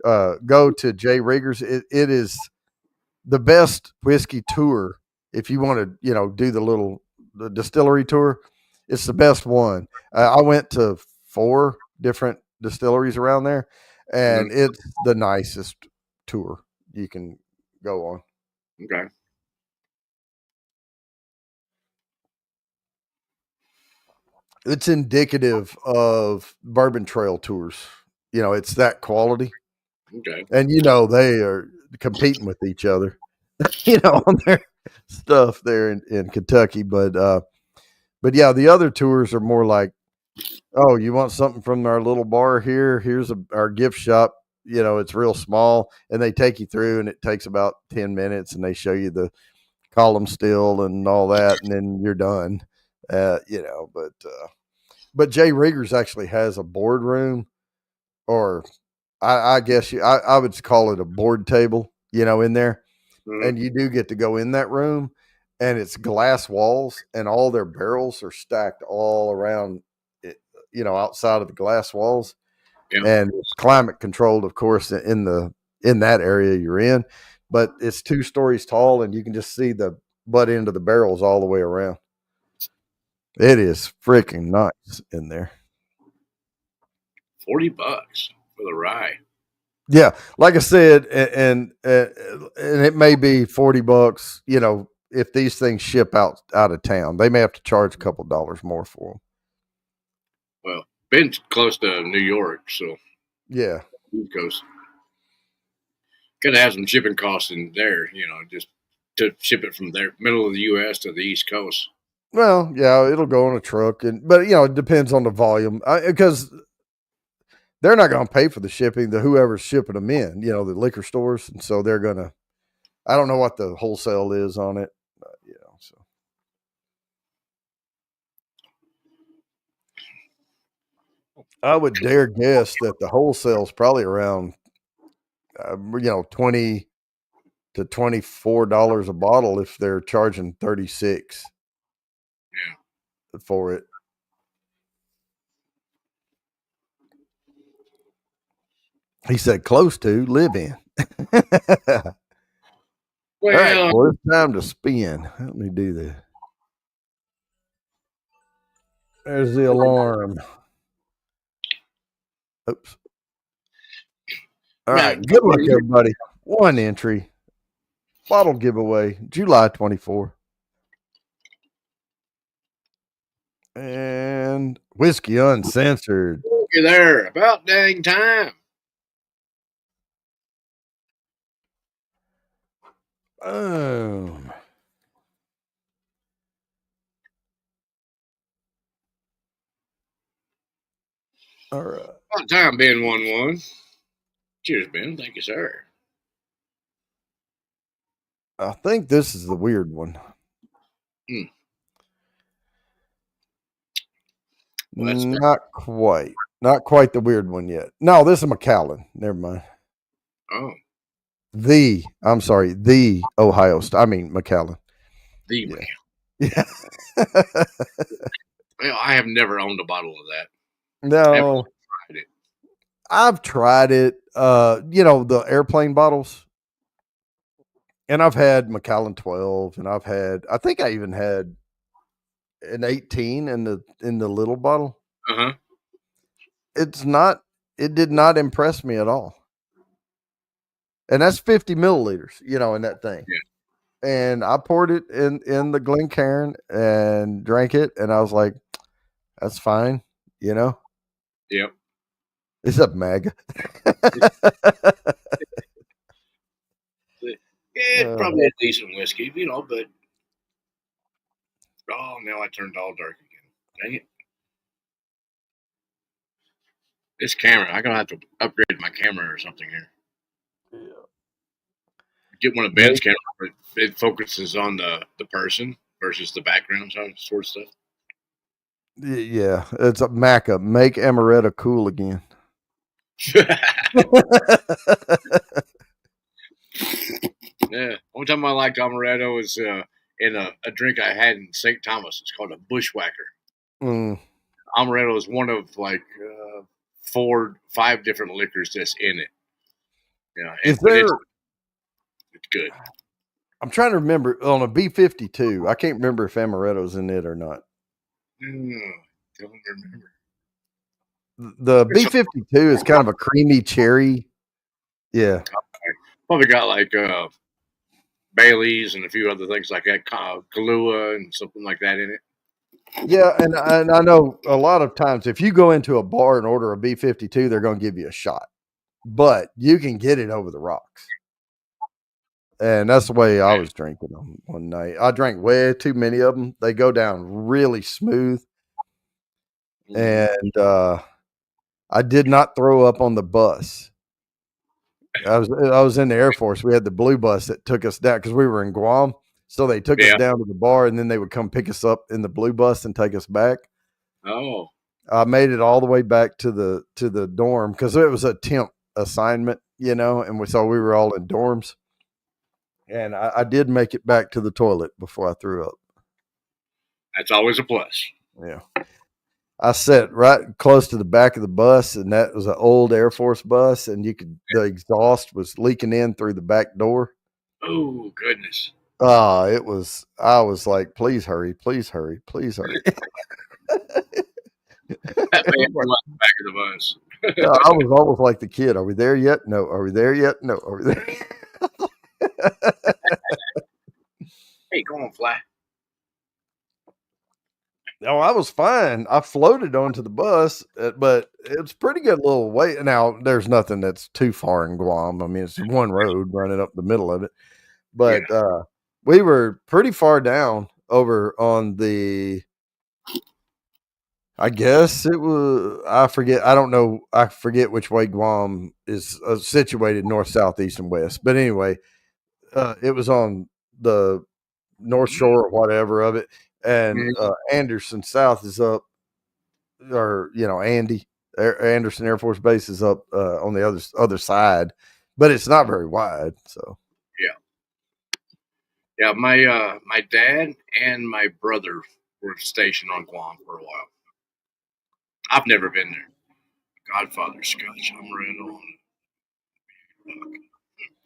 go to Jay Riggers, it is the best whiskey tour. If you want to, do the distillery tour, it's the best one. I went to 4 different distilleries around there, Mhm. and it's the nicest tour you can go on. Okay. It's indicative of Bourbon Trail tours. It's that quality, Okay. and they are competing with each other, on their stuff there in Kentucky. But yeah, the other tours are more like, oh, you want something from our little bar here? Here's our gift shop. It's real small, and they take you through, and it takes about 10 minutes, and they show you the column still and all that, and then you're done. But Jay Riggers actually has a boardroom, or I guess I would call it a board table, in there, Mhm. and you do get to go in that room, and it's glass walls, and all their barrels are stacked all around it, outside of the glass walls, Yeah. and it's climate controlled, of course, in that area you're in, but it's 2 stories tall, and you can just see the butt end of the barrels all the way around. It is freaking nice in there. $40 for the rye. Yeah, like I said, and it may be $40. If these things ship out of town, they may have to charge a couple dollars more for them. Well, Ben's close to New York, so Yeah, East Coast. Gotta have some shipping costs in there, just to ship it from there, middle of the U.S. to the East Coast. well, yeah, it'll go on a truck, but it depends on the volume because they're not going to pay for the shipping. The whoever's shipping them in, the liquor stores, and so they're gonna. I don't know what the wholesale is on it, so. I would dare guess that the wholesale is probably around, 20 to $24 a bottle if they're charging 36 Yeah. for it. He said, "Close to live in." All right, Well, well, it's time to spin. Let me do this. There's the alarm. Oops. All Now, right. Good luck, everybody. One entry. Bottle giveaway, July 24. And Whiskey Uncensored. you're there. About dang time. Boom. All right. About time, Ben 1-1. Cheers, Ben. Thank you, sir. I think this is the weird one. Hmm. Well, that's Not quite. Not quite the weird one yet. No, this is Macallan. Never mind. oh, I'm sorry, the Ohio State. I mean Macallan. the Yeah. Macallan. Yeah. Well, I have never owned a bottle of that. No. Tried it. I've tried it. The airplane bottles. And I've had Macallan 12, and I think I even had an 18 in the little bottle. Uh-huh. It did not impress me at all. And that's 50 milliliters, in that thing. Yeah. And I poured it in the Glencairn and drank it, and I was like, that's fine, Yep. It's a MAGA. It's probably a decent whiskey, but now I turned all dark again. Dang it. This camera, I'm gonna have to upgrade my camera or something here. Yeah. Get one of Ben's cameras, but it focuses on the person versus the background sort of stuff. Yeah, it's a MACA. Make Amaretto cool again. Yeah. One time I liked amaretto was in a drink I had in St. Thomas. It's called a Bushwhacker. Mm. Amaretto is one of like 4-5 different liquors that's in it. Yeah, Is there? It's good. I'm trying to remember on a B52. I can't remember if Amaretto's in it or not. Don't remember. The B52 is kind of a creamy cherry. Yeah. Probably got like Bailey's and a few other things like that, Kahlua and something like that in it. Yeah, and I know a lot of times if you go into a bar and order a B52, they're going to give you a shot, but you can get it over the rocks. And that's the way I was drinking them one night. I drank way too many of them. They go down really smooth. And I did not throw up on the bus. I was in the Air Force. We had the blue bus that took us down because we were in Guam. So they took us down to the bar, and then they would come pick us up in the blue bus and take us back. Oh, I made it all the way back to the dorm because it was a temp assignment, and we were all in dorms. And I did make it back to the toilet before I threw up. That's always a plus. Yeah. I sat right close to the back of the bus, and that was an old Air Force bus, and the exhaust was leaking in through the back door. Oh, goodness. I was like, please hurry, please hurry, please hurry. That man was like the back of the bus. I was almost like the kid. Are we there yet? No. Are we there yet? No. Are we there? Hey, go on, fly. No, I was fine. I floated onto the bus, but it's pretty good little way. Now, there's nothing that's too far in Guam. I mean, it's one road running up the middle of it. But we were pretty far down over on the, I guess it was, I forget. I don't know. I forget which way Guam is situated, north, south, east, and west. But anyway, it was on the North Shore or whatever of it. And Anderson South is up, or Anderson Air Force Base is up on the other side, but it's not very wide. So yeah. My dad and my brother were stationed on Guam for a while. I've never been there. Godfather Scotch. I'm right on.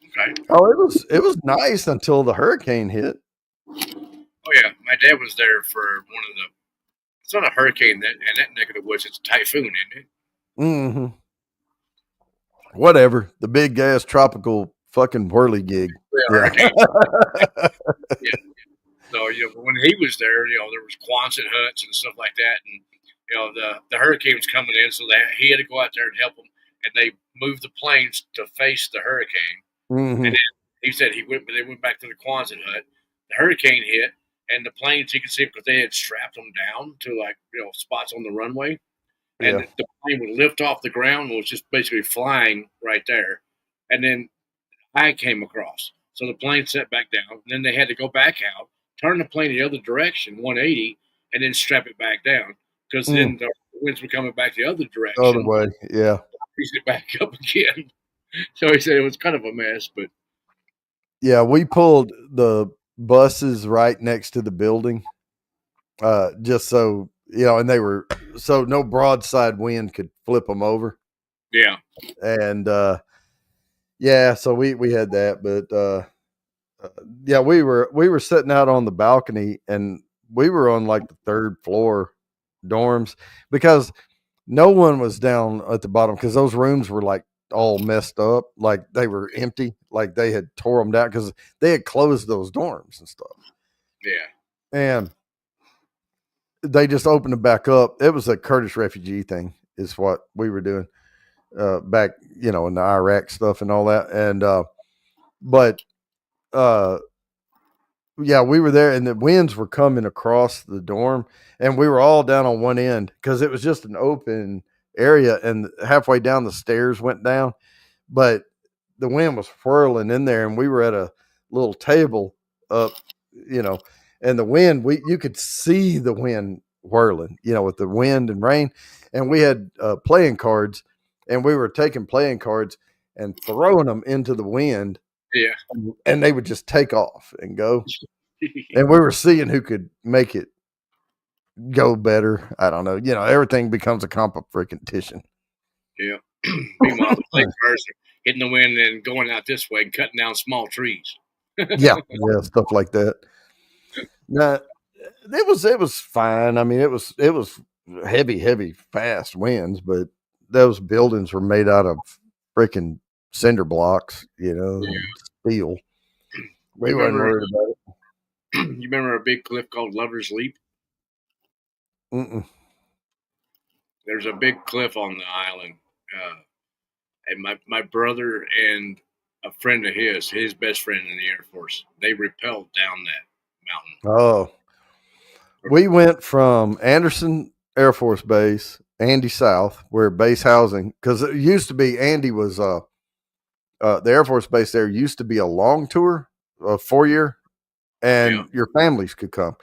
Okay. Oh, it was nice until the hurricane hit. Oh yeah, my dad was there for one of the. It's not a hurricane in that neck of the woods. It's a typhoon, isn't it? Mm-hmm. whatever, the big ass tropical fucking whirligig. The Yeah. hurricane. Yeah. So when he was there, there was Quonset huts and stuff like that, and the hurricane was coming in, so he had to go out there and help them, and they moved the planes to face the hurricane. Mhm. And then he said they went back to the Quonset hut. The hurricane hit, and the planes, you could see because they had strapped them down to spots on the runway, and Yeah. the plane would lift off the ground and was just basically flying right there. And then I came across, so the plane set back down. And then they had to go back out, turn the plane the other direction, 180, and then strap it back down because then the winds were coming back the other The other direction. way. Yeah. Piece it back up again. So he said it was kind of a mess, but Yeah. We pulled the buses right next to the building. Just so, and they were, so no broadside wind could flip them over. yeah. And, yeah, so we had that, but, yeah, we were sitting out on the balcony and we were on like the third floor dorms because no one was down at the bottom because those rooms were like all messed up, like they were empty, like they had tore them down because they had closed those dorms and stuff. Yeah. And they just opened it back up. It was a Kurdish refugee thing, is what we were doing back, in the Iraq stuff and all that. And but yeah, we were there, and the winds were coming across the dorm, and we were all down on one end because it was just an open area, and halfway down the stairs went down, but the wind was whirling in there, and we were at a little table up, and the wind, you could see the wind whirling, with the wind and rain, and we had playing cards, and we were taking playing cards and throwing them into the wind, Yeah. and they would just take off and go. And we were seeing who could make it go better. I don't know. Everything becomes a competition. Yeah. Meanwhile, the plane cars are hitting the wind and going out this way and cutting down small trees. Yeah, stuff like that. Now, it was fine. I mean, it was heavy, fast winds, but those buildings were made out of freaking cinder blocks, steel. We weren't worried about it. You remember a big cliff called Lover's Leap? Mm-mm. There's a big cliff on the island, and my brother and a friend of his best friend in the Air Force, they rappelled down that mountain. Oh, we went from Anderson Air Force Base, Andy South, where base housing, because it used to be Andy was the Air Force Base there used to be a long tour, a 4-year, and your families could come.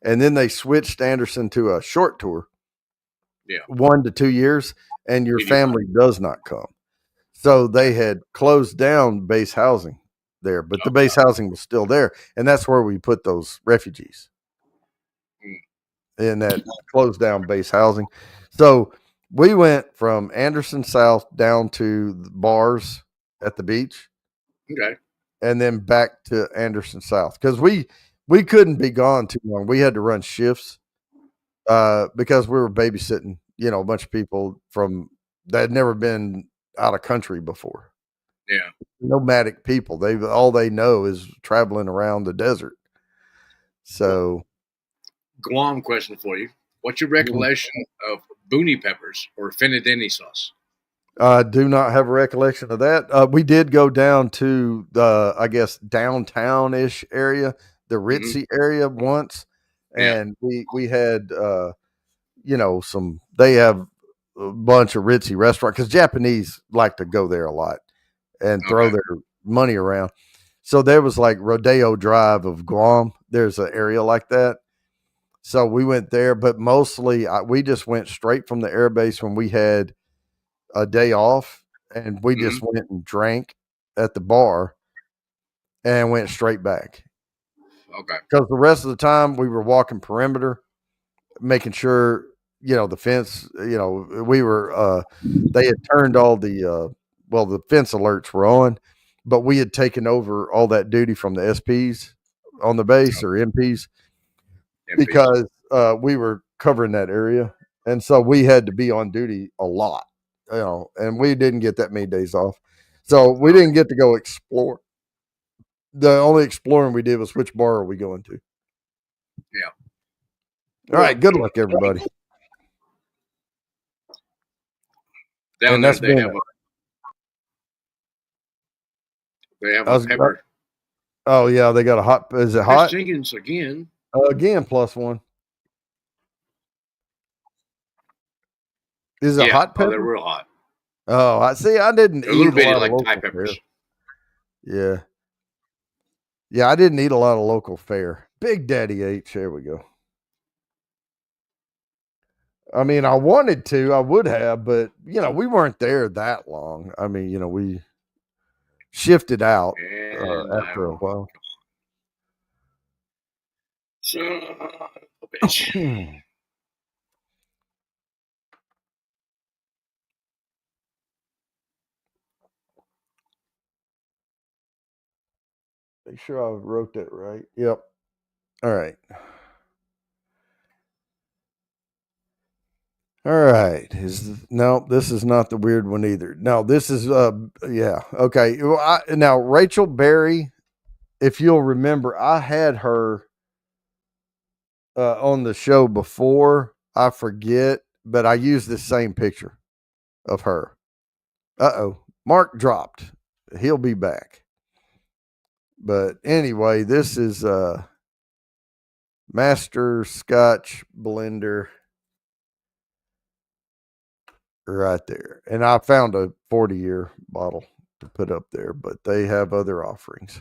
And then they switched Anderson to a short tour, 1 to 2 years, and your family does not come. So they had closed down base housing there, but the base housing was still there, and that's where we put those refugees in that closed down base housing. So we went from Anderson South down to the bars at the beach. Okay. And then back to Anderson South because we couldn't be gone too long. We had to run shifts because we were babysitting, a bunch of people that had never been out of country before. Yeah. Nomadic people. All they know is traveling around the desert. So, Guam question for you. What's your recollection of boonie peppers or fenadini sauce? I do not have a recollection of that. We did go down to the, I guess, downtown-ish area, the ritzy area once, and we had, they have a bunch of ritzy restaurants because Japanese like to go there a lot and throw their money around. So there was like Rodeo Drive of Guam. There's an area like that. So we went there, but mostly we just went straight from the air base when we had a day off, and we just went and drank at the bar and went straight back. Okay. Because the rest of the time we were walking perimeter, making sure, the fence, we were, they had turned all the fence alerts were on, but we had taken over all that duty from the SPs on the base or MPs because we were covering that area. And so we had to be on duty a lot. and we didn't get that many days off. So we didn't get to go explore. The only exploring we did was which bar are we going to? Yeah. All right. Good luck, everybody. Down And there that's they been have it. a I pepper. oh yeah, they got a hot. Is it Chris hot? Jenkins again. Again, +1. Is it Yeah. hot Oh, they're pepper? real hot. Oh, I see. I didn't They're a little eat a bitty lot of like Thai local peppers. fare. Yeah. Yeah, I didn't eat a lot of local fare. Big Daddy H. There we go. I mean, I wanted to, I would have, but we weren't there that long. I mean, we shifted out And after a while. son of a bitch. Make sure I wrote that right. Yep. All right. All right. No, this is not the weird one either. No, this is yeah. Okay. Well, now Rachel Berry, if you'll remember, I had her on the show before. I forget, but I used the same picture of her. Uh-oh. Mark dropped. He'll be back. But anyway, this is Master Scotch Blender right there. And I found a 40-year bottle to put up there, but they have other offerings.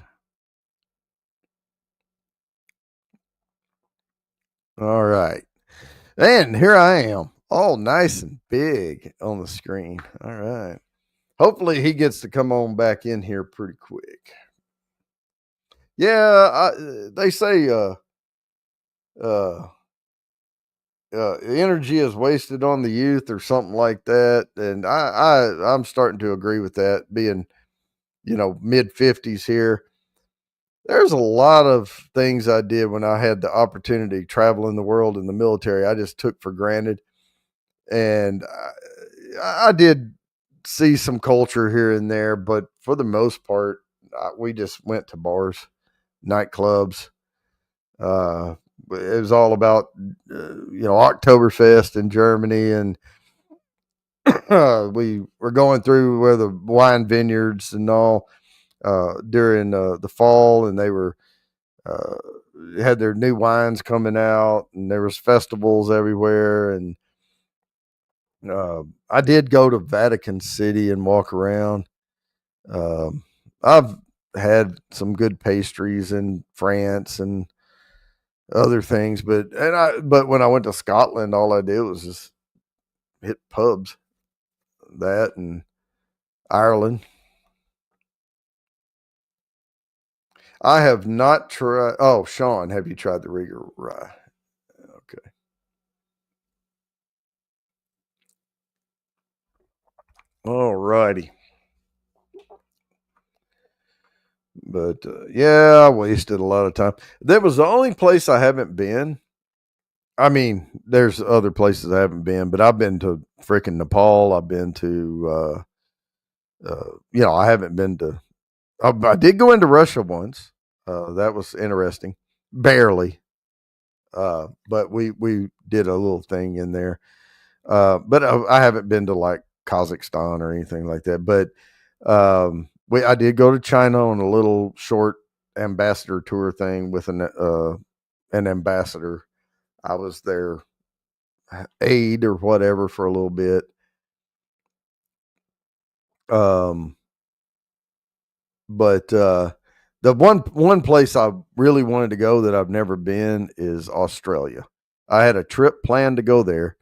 All right. And here I am, all nice and big on the screen. All right. Hopefully he gets to come on back in here pretty quick. Yeah, they say energy is wasted on the youth or something like that, and I'm starting to agree with that. Being mid 50s here, there's a lot of things I did when I had the opportunity traveling the world in the military. I just took for granted, and I did see some culture here and there, but for the most part, we just went to bars, nightclubs. It was all about Oktoberfest in Germany, and we were going through where the wine vineyards and all during the fall, and they were uh, had their new wines coming out, and there was festivals everywhere. And I did go to Vatican City and walk around. I've had some good pastries in France and other things, but when I went to Scotland, all I did was just hit pubs, that and Ireland. I have not tried. Oh, Sean, have you tried the Rieger rye? Okay. All righty. But yeah, I wasted a lot of time. That was the only place I haven't been. I mean, there's other places I haven't been, but I've been to freaking Nepal. I've been to, I haven't been to. I did go into Russia once. That was interesting, barely. But we did a little thing in there. But I haven't been to like Kazakhstan or anything like that. But I did go to China on a little short ambassador tour thing with an ambassador. I was their aide or whatever for a little bit. But the one place I really wanted to go that I've never been is Australia. I had a trip planned to go there.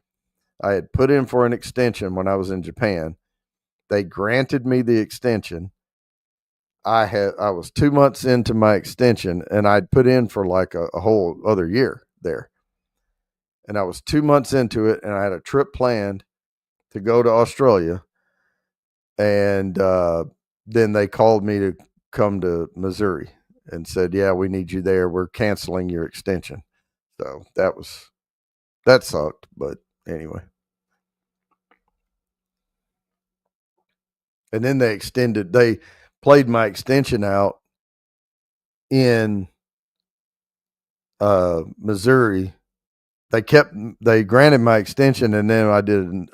I had put in for an extension when I was in Japan. They granted me the extension. I was 2 months into my extension, and I'd put in for like a whole other year there. And I was 2 months into it, and I had a trip planned to go to Australia. And then they called me to come to Missouri and said, "Yeah, we need you there. We're canceling your extension." So that sucked. But anyway. And then they played my extension out in Missouri. They granted my extension, and then I did,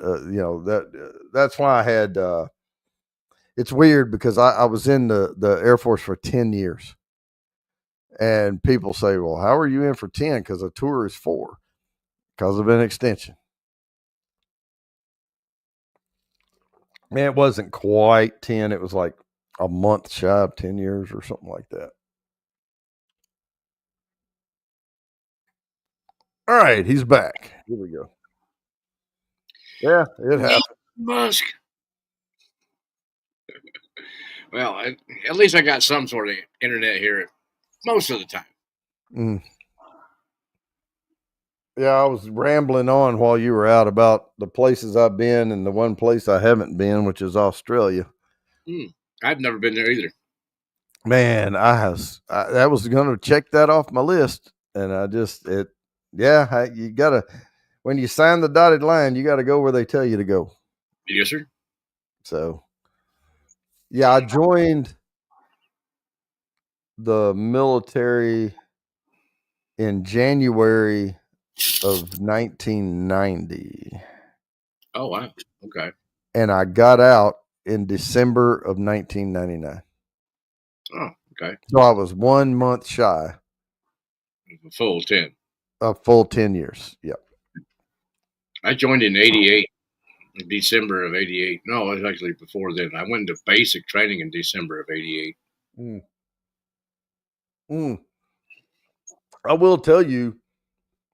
that's why I had, it's weird because I was in the Air Force for 10 years. And people say, well, how are you in for 10? Because a tour is 4 because of an extension. Man, it wasn't quite 10. It was like a month shy of 10 years or something like that. All right, he's back. Here we go. Yeah, it happened. Musk. Well, at least I got some sort of internet here most of the time. Mm. Yeah, I was rambling on while you were out about the places I've been, and the one place I haven't been, which is Australia. I've never been there either. Man, I was going to check that off my list, and you gotta, when you sign the dotted line, you got to go where they tell you to go. Yes, sir. So, yeah, I joined the military in January of 1990. Oh, wow. Okay. And I got out in December of 1999. Oh, okay. So I was 1 month shy. A full 10. A full 10 years. Yep. I joined in 88, in December of 88. No, it was actually before then. I went into basic training in December of 88. I will tell you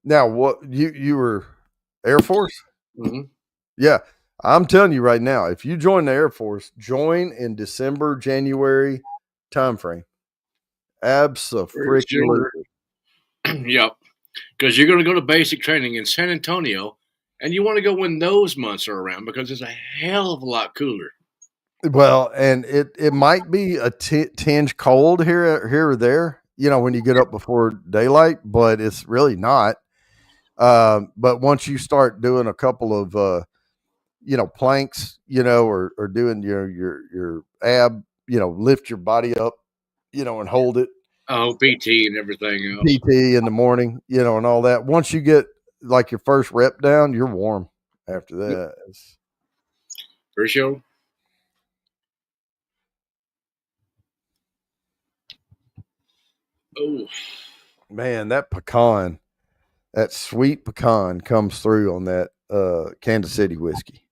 now, what you were Air Force? Mm-hmm. Yeah. I'm telling you right now, if you join the Air Force, join in December, January timeframe. Absolutely. Yep. Because you're going to go to basic training in San Antonio, and you want to go when those months are around because it's a hell of a lot cooler. Well, and it might be a tinge cold here or there, when you get up before daylight, but it's really not. But once you start doing a couple of planks, or doing your ab, lift your body up, and hold it. Oh, PT and everything else. PT in the morning, and all that. Once you get like your first rep down, you're warm after that. For sure. Oh, man, that sweet pecan comes through on that Kansas City whiskey.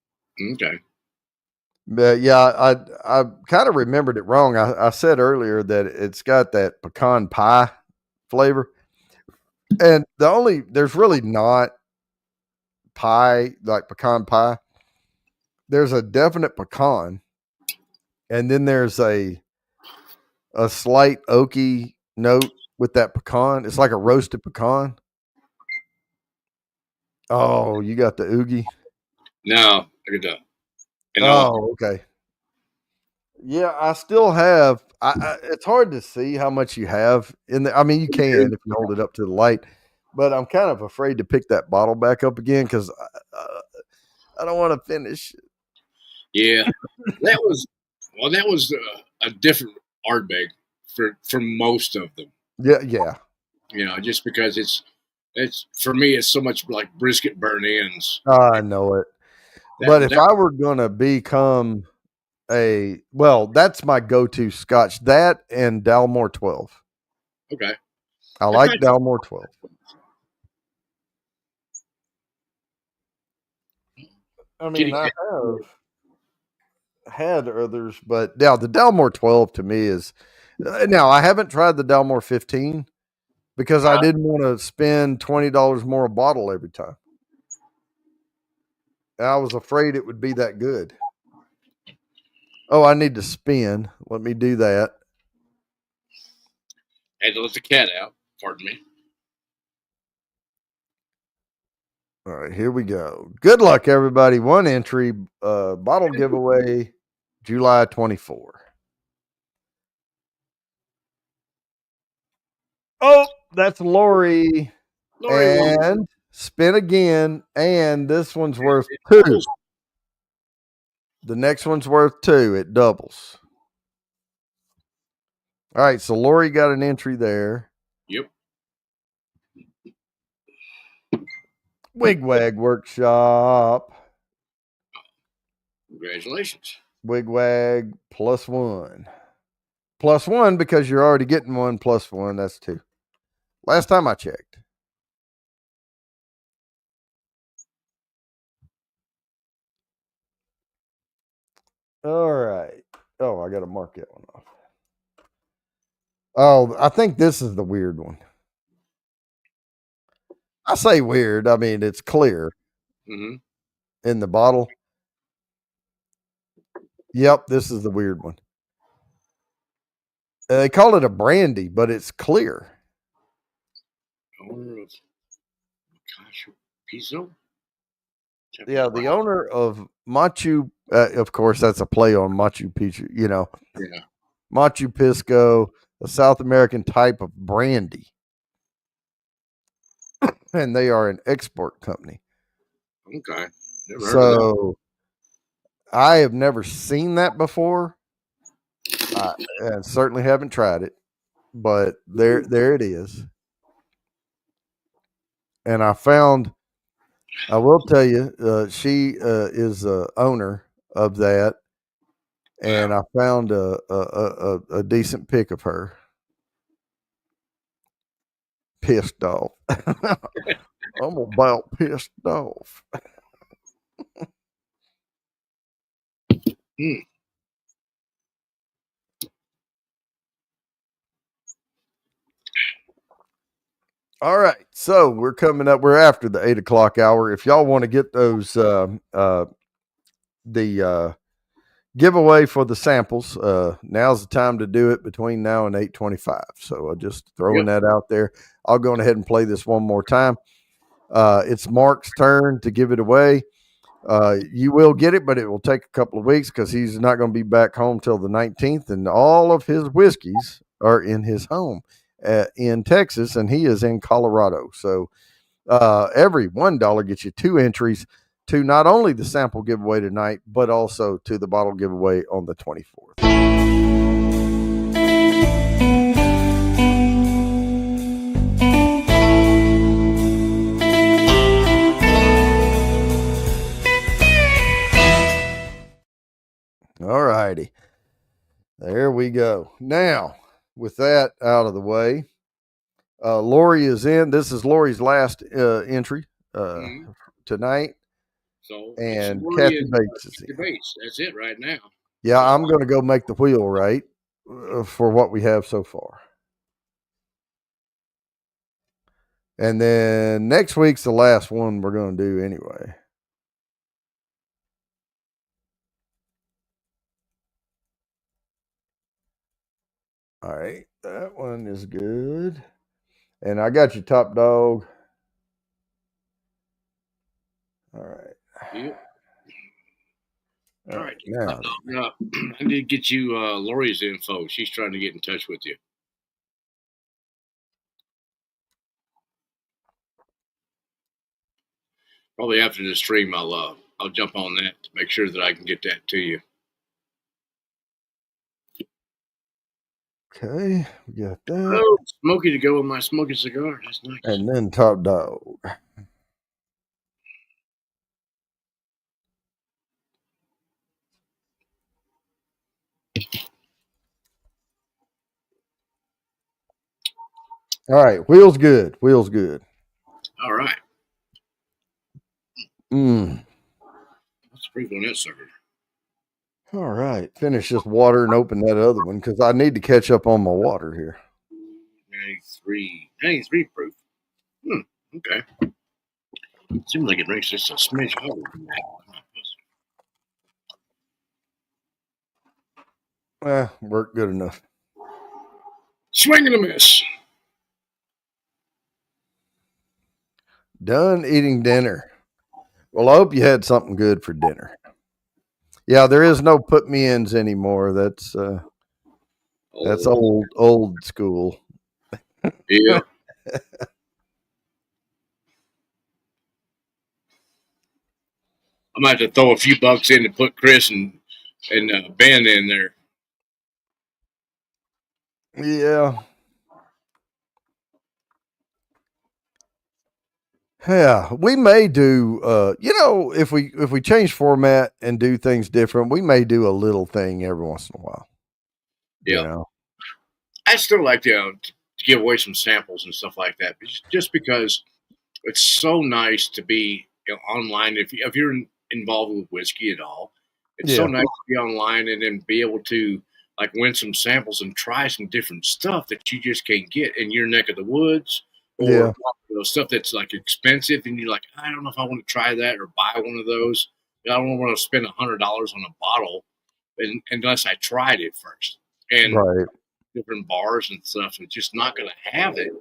Okay. But yeah, I kind of remembered it wrong. I said earlier that it's got that pecan pie flavor. And there's really not pie, like pecan pie. There's a definite pecan. And then there's a slight oaky note with that pecan. It's like a roasted pecan. Oh, you got the oogie? No, look at that. Oh, okay. Yeah, I still have. It's hard to see how much you have in there. I mean, you can if you hold it up to the light, but I'm kind of afraid to pick that bottle back up again because I don't want to finish. Yeah, that was a different Ardbeg for most of them. Yeah. Just because it's for me, it's so much like brisket burn ends. I know it. But if I were gonna become that's my go-to Scotch. That and Dalmore 12. Okay. I like Dalmore 12. I mean, I have had others, but now the Dalmore 12 to me is now I haven't tried the Dalmore 15 because I didn't want to spend $20 more a bottle every time. I was afraid it would be that good. Oh, I need to spin. Let me do that. Had to let the cat out. Pardon me. All right, here we go. Good luck, everybody. One entry, bottle giveaway, July 24. Oh, that's Lori. And spin again, and this one's worth 2. The next one's worth 2. It doubles. All right, so Lori got an entry there. Yep. Wigwag Workshop. Congratulations. Wigwag +1. +1 because you're already getting 1 +1. That's 2. Last time I checked. All right. Oh, I got to mark that one off. Oh, I think this is the weird one. I say weird. I mean, it's clear in the bottle. Yep, this is the weird one. They call it a brandy, but it's clear. Owner of Machu Picchu. Yeah, the owner of Machu, of course, that's a play on Machu Picchu, you know. Yeah. Machu Pisco, a South American type of brandy. And they are an export company. Okay. Never heard of So I have never seen that before. And certainly haven't tried it, but there it is. And I will tell you, she is the owner of that, and I found a decent pic of her. Pissed off. I'm about pissed off. All right, so we're coming up. We're after the 8 o'clock hour. If y'all want to get those, the giveaway for the samples, now's the time to do it between now and 8:25. So just throwing that out there. I'll go ahead and play this one more time. It's Mark's turn to give it away. You will get it, but it will take a couple of weeks because he's not going to be back home till the 19th, and all of his whiskeys are in his home in Texas, and he is in Colorado. So every $1 gets you 2 entries to not only the sample giveaway tonight, but also to the bottle giveaway on the 24th. All righty. There we go. Now, with that out of the way, Lori is in. This is Lori's last entry tonight. So, and Kathy Bates is in. Bates. That's it right now. Yeah, I'm going to go make the wheel right for what we have so far. And then next week's the last one we're going to do anyway. All right, that one is good. And I got your top dog. All right. Yep. All right. Now, I need to get you Lori's info. She's trying to get in touch with you. Probably after the stream, I'll jump on that to make sure that I can get that to you. Okay, we got that. Oh, Smoky to go with my smoking cigar. That's nice. And then top dog. All right, wheel's good. Wheel's good. All right. Let's sprinkle on that sucker. All right, finish this water and open that other one because I need to catch up on my water here. 93 proof. Okay. Seems like it makes just a smidge harder than that. Worked good enough. Swing and a miss. Done eating dinner. Well, I hope you had something good for dinner. Yeah, there is no put me ins anymore. That's old school. Yeah. I might have to throw a few bucks in to put Chris and Ben in there. Yeah. Yeah, we may do if we change format and do things different, we may do a little thing every once in a while. You Yeah, know. I still like to give away some samples and stuff like that, just because it's so nice to be online. If you're involved with whiskey at all, it's so Yeah. nice to be online and then be able to like win some samples and try some different stuff that you just can't get in your neck of the woods, or Yeah. stuff that's like expensive and you're like, I don't know if I want to try that or buy one of those. I don't want to spend $100 on a bottle unless I tried it first. And Right. different bars and stuff are just not going to have it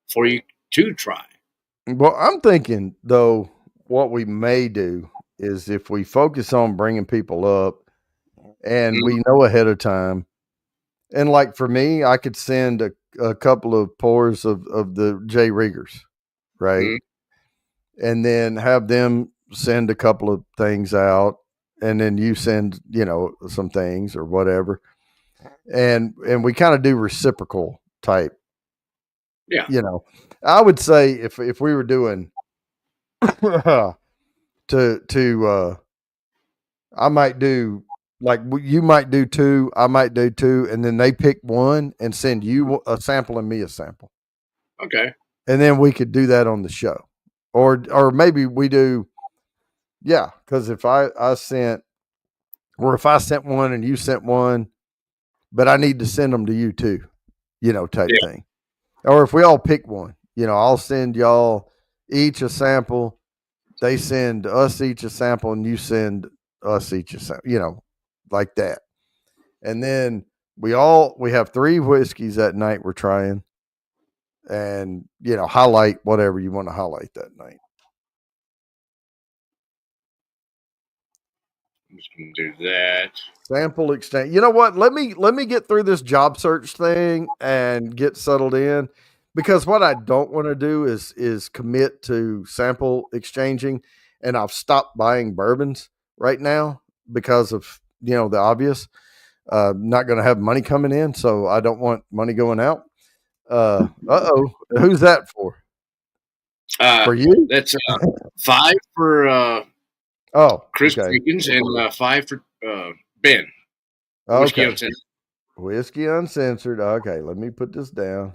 for you to try. Well, I'm thinking though, what we may do is if we focus on bringing people up and Mhm. we know ahead of time, and like for me, I could send a couple of pours of the J Riggers, right? Mhm. And then have them send a couple of things out, and then you send, some things or whatever. And we kind of do reciprocal type, Yeah. you know. I would say if we were doing to I might do like you might do two, I might do two, and then they pick one and send you a sample and me a sample, Okay. and then we could do that on the show, or maybe we do, yeah, because if I sent, or if I sent one and you sent one, but I need to send them to you too, type Yeah. thing, or if we all pick one, I'll send y'all each a sample, they send us each a sample, and you send us each a sample, like that. And then we have three whiskeys that night we're trying, and highlight whatever you want to highlight that night. I'm just gonna do that. Sample exchange. You know what? Let me get through this job search thing and get settled in, because what I don't want to do is commit to sample exchanging, and I've stopped buying bourbons right now because of the obvious. Not going to have money coming in, so I don't want money going out. Oh, who's that for? Uh, For you? that's 5 for Oh, Chris okay, Jenkins and 5 for Ben. Whiskey okay. Uncensored. Whiskey uncensored. Okay, let me put this down.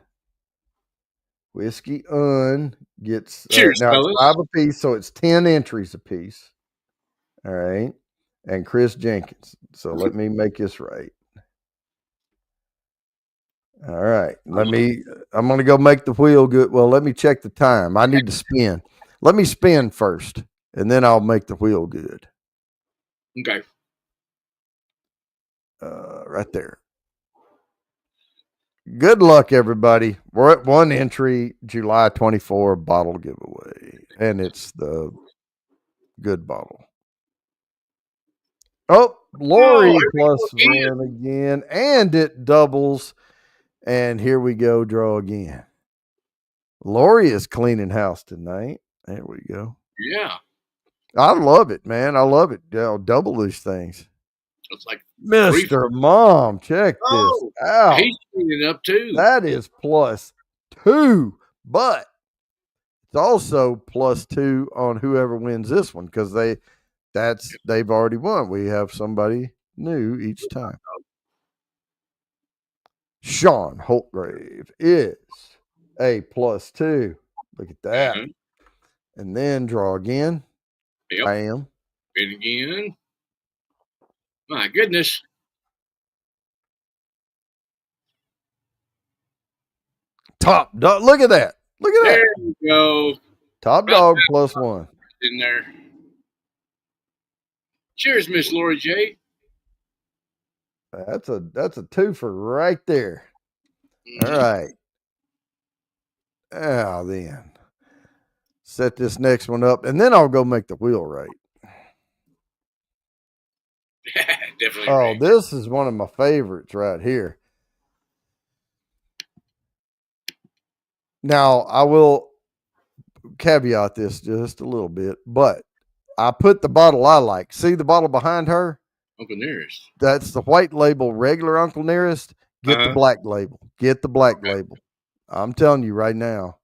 Whiskey Un gets Cheers, now it's fellas. 5 apiece, so it's 10 entries apiece. All right. And Chris Jenkins. So let me make this right. All right. I'm gonna go make the wheel good. Well, let me check the time. I need to spin. Let me spin first, and then I'll make the wheel good. Okay. Right there. Good luck, everybody. We're at one entry, July 24 bottle giveaway, and it's the good bottle. Oh, Oh, Lori here we go plus again. one again, and it doubles. And here we go, draw again. Lori is cleaning house tonight. There we go. Yeah. I love it, man. I love it. Double these things. It's like 3. Mr. Mom, check this Oh, out. he's cleaning up too. That is plus two, but it's also plus two on whoever wins this one, because they've already won. We have somebody new each time. Sean Holtgrave is a plus two. Look at that. Uh-huh. And then draw again. Yep. Bam. Ben again. My goodness. Top dog. Look at that. Look at There that. you go. Top About dog plus one. in there. Cheers, Miss Lori J. That's a two for right there. All Mhm. right. Now then, set this next one up, and then I'll go make the wheel right. Definitely Oh, right. this is one of my favorites right here. Now, I will caveat this just a little bit, but I put the bottle I like. See the bottle behind her? Uncle Nearest. That's the white label, regular Uncle Nearest. Get the black label. Get the black label. I'm telling you right now.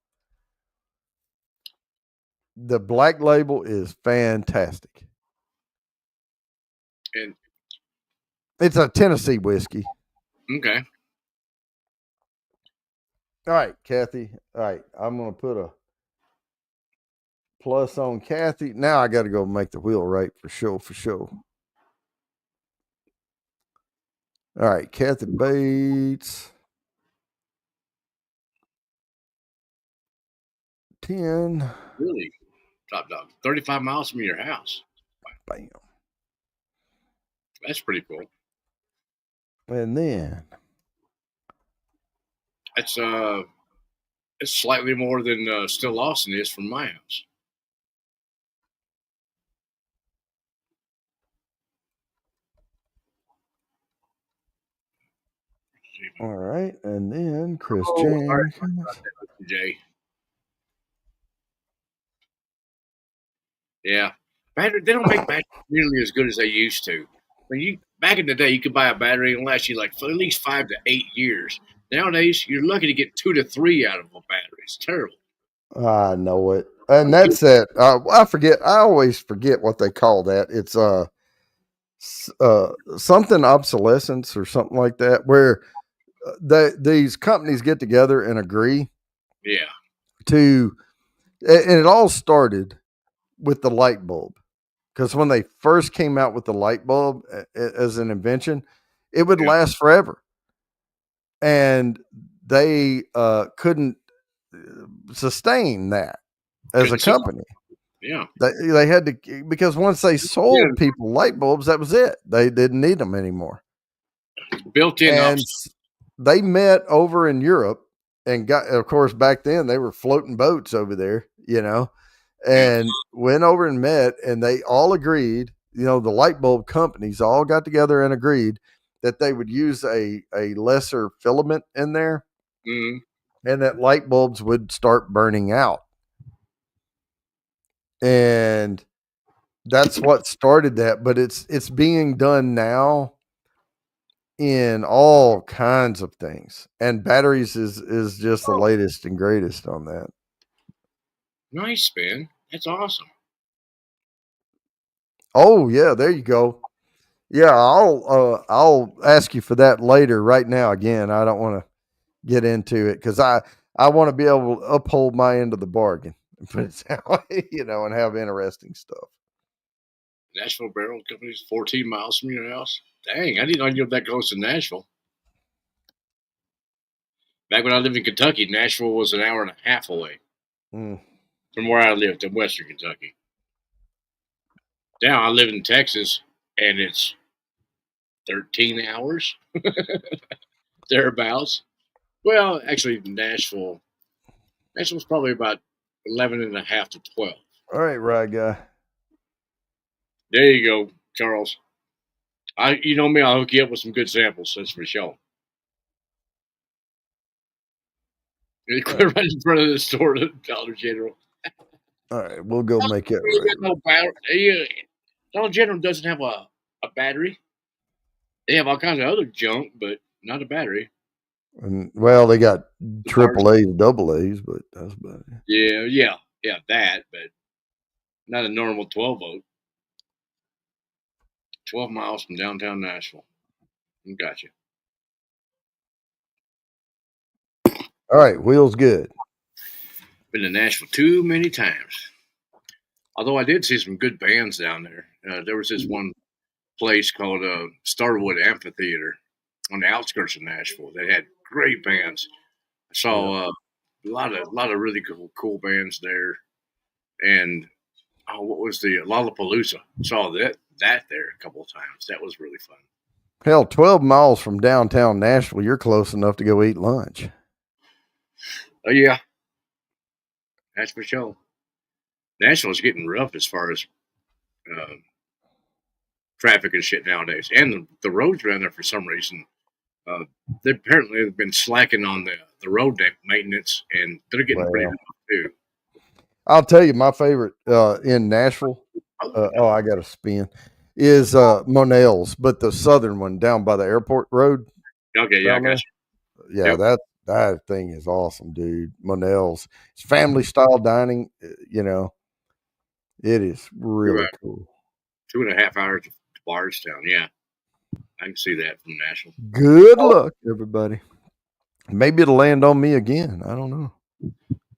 The black label is fantastic. And it's a Tennessee whiskey. Okay. All right, Kathy. All right, I'm going to put a plus on Kathy. Now I got to go make the wheel right for sure, for sure. All right, Kathy Bates. 10. Really? Top dog. 35 miles from your house. Bam. That's pretty cool. And then it's slightly more than Still Lawson is from my house. All right, and then Chris James. Right. Jay. Yeah, battery. They don't make batteries nearly as good as they used to. When back in the day, you could buy a battery and last you like for at least 5 to 8 years. Nowadays, you're lucky to get 2 to 3 out of a battery. It's terrible. I know it, and that's it. I forget. I always forget what they call that. It's something obsolescence or something like that, where these companies get together and agree. Yeah. And it all started with the light bulb, because when they first came out with the light bulb as an invention, it would last forever, and they couldn't sustain that as a company. Yeah, they had to, because once they sold people light bulbs, that was it. They didn't need them anymore. Built in, and they met over in Europe and got, of course, back then they were floating boats over there, and went over and met, and they all agreed. The light bulb companies all got together and agreed that they would use a lesser filament in there, and that light bulbs would start burning out. And that's what started that. But it's being done now in all kinds of things, and batteries is just the latest and greatest on that. Nice, man. That's awesome. Oh yeah, there you go. Yeah, I'll ask you for that later. Right now, again, I don't want to get into it because I want to be able to uphold my end of the bargain, put it that way, and have interesting stuff. Nashville Barrel Company is 14 miles from your house. Dang, I didn't know you were that close to Nashville. Back when I lived in Kentucky, Nashville was an hour and a half away from where I lived in Western Kentucky. Now I live in Texas, and it's 13 hours, thereabouts. Well, actually, Nashville's probably about 11 and a half to 12. All right, right guy. There you go, Charles. You know me, I'll hook you up with some good samples. That's for sure. Right in front of the store, Dollar General. All right, we'll go make it right. Dollar General doesn't have a battery. They have all kinds of other junk, but not a battery. And, well, they got triple A's, double A's, but that's about it. Yeah, that, but not a normal 12 volt. 12 miles from downtown Nashville. Gotcha. All right, wheels good. Been to Nashville too many times. Although I did see some good bands down there. There was this one place called Starwood Amphitheater on the outskirts of Nashville. They had great bands. I saw a lot of really cool bands there. And what was the Lollapalooza? Saw that there a couple of times. That was really fun. Hell, 12 miles from downtown Nashville, you're close enough to go eat lunch. Oh yeah, that's for sure. Nashville's getting rough as far as traffic and shit nowadays, and the roads around there for some reason they apparently have been slacking on the road maintenance, and they're getting pretty rough too. I'll tell you, my favorite in Nashville Oh, I got a spin. Is Monell's, but the southern one down by the airport road Okay, yeah, I down got there. you. Yeah, Yep. that thing is awesome, dude. Monell's. It's family style dining. It is You're really right. cool. 2.5 hours to Bardstown. Yeah, I can see that from Nashville. Good luck, everybody. Maybe it'll land on me again. I don't know.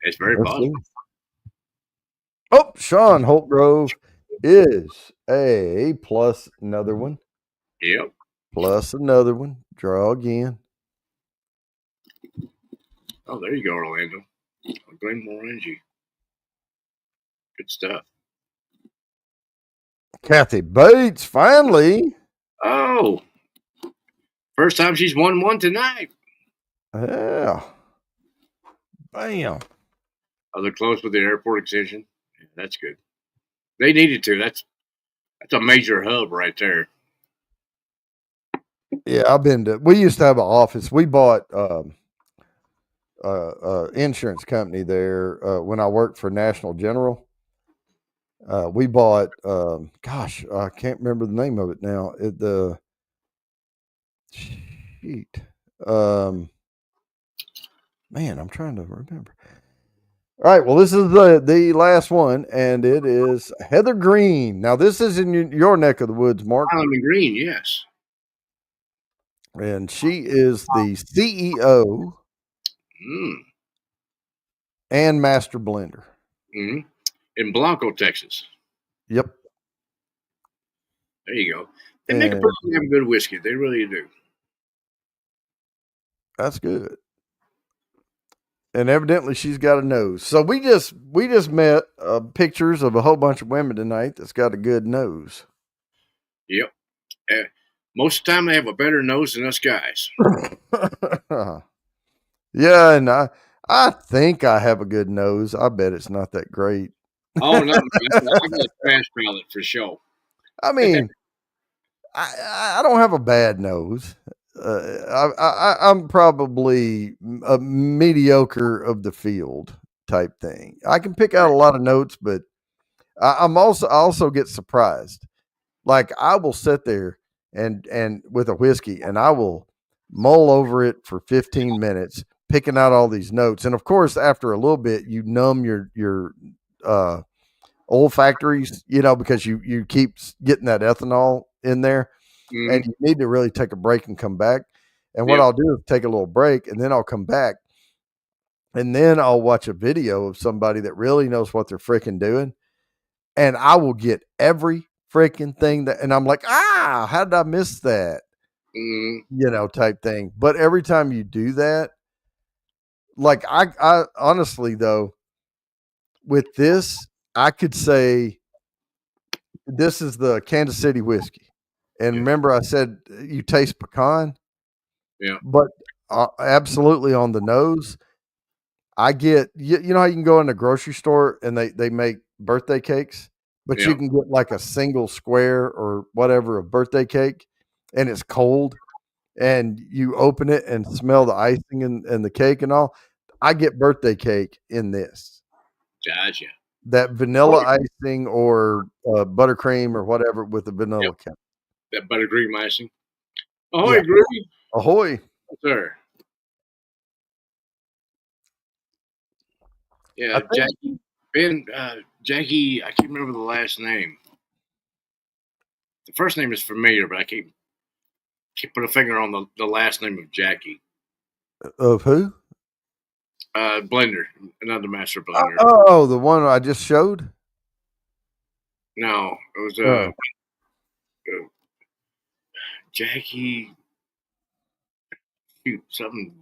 It's very Let's possible. see. Oh, Sean Holtgrove is a plus another one. Yep. Plus another one. Draw again. Oh, there you go, Orlando. Glenmore Energy. Good stuff. Kathy Bates, finally. Oh, first time she's won one tonight. Yeah. Bam. Oh, they're close with the airport extension. Yeah, that's good. They needed to. That's a major hub right there. Yeah, I've been to. We used to have an office. We bought insurance company there when I worked for National General. We bought. Gosh, I can't remember the name of it now. The sheet. Man, I'm trying to remember. All right, well, this is the last one, and it is Heather Green. Now, this is in your neck of the woods, Mark. Island Green, yes. And she is the CEO Mm. and master blender. Mm-hmm. In Blanco, Texas. Yep. There you go. They make a pretty damn good whiskey. They really do. That's good. And evidently she's got a nose. So we just met pictures of a whole bunch of women tonight that's got a good nose. Yep. Most of the time they have a better nose than us guys. Yeah, and I think I have a good nose. I bet it's not that great. Oh no, I got a trash palate for sure. I mean, I don't have a bad nose. I'm probably a mediocre of the field type thing. I can pick out a lot of notes, but I also get surprised. Like I will sit there and with a whiskey, and I will mull over it for 15 minutes, picking out all these notes. And of course, after a little bit, you numb your uh, olfactories, because you keep getting that ethanol in there, and Mm-hmm. you need to really take a break and come back. And what Yep. I'll do is take a little break, and then I'll come back, and then I'll watch a video of somebody that really knows what they're freaking doing, and I will get every freaking thing and I'm like, how did I miss that? Type thing. But every time you do that, like I honestly though, with this, I could say this is the Kansas City whiskey. And remember, I said you taste pecan. Yeah. But absolutely on the nose, I get you know how you can go in the grocery store and they make birthday cakes, but you Yeah. can get like a single square or whatever of birthday cake, and it's cold, and you open it and smell the icing and the cake and all. I get birthday cake in this. Gotcha. That vanilla icing or buttercream or whatever with the vanilla cake. That buttercream icing. Oh, I agree. Ahoy. Sir. Yeah, Jackie, I can't remember the last name. The first name is familiar, but I can't put a finger on the last name of Jackie. Of who? Blender, another master blender. Oh, the one I just showed? No, it was Jackie. Shoot, something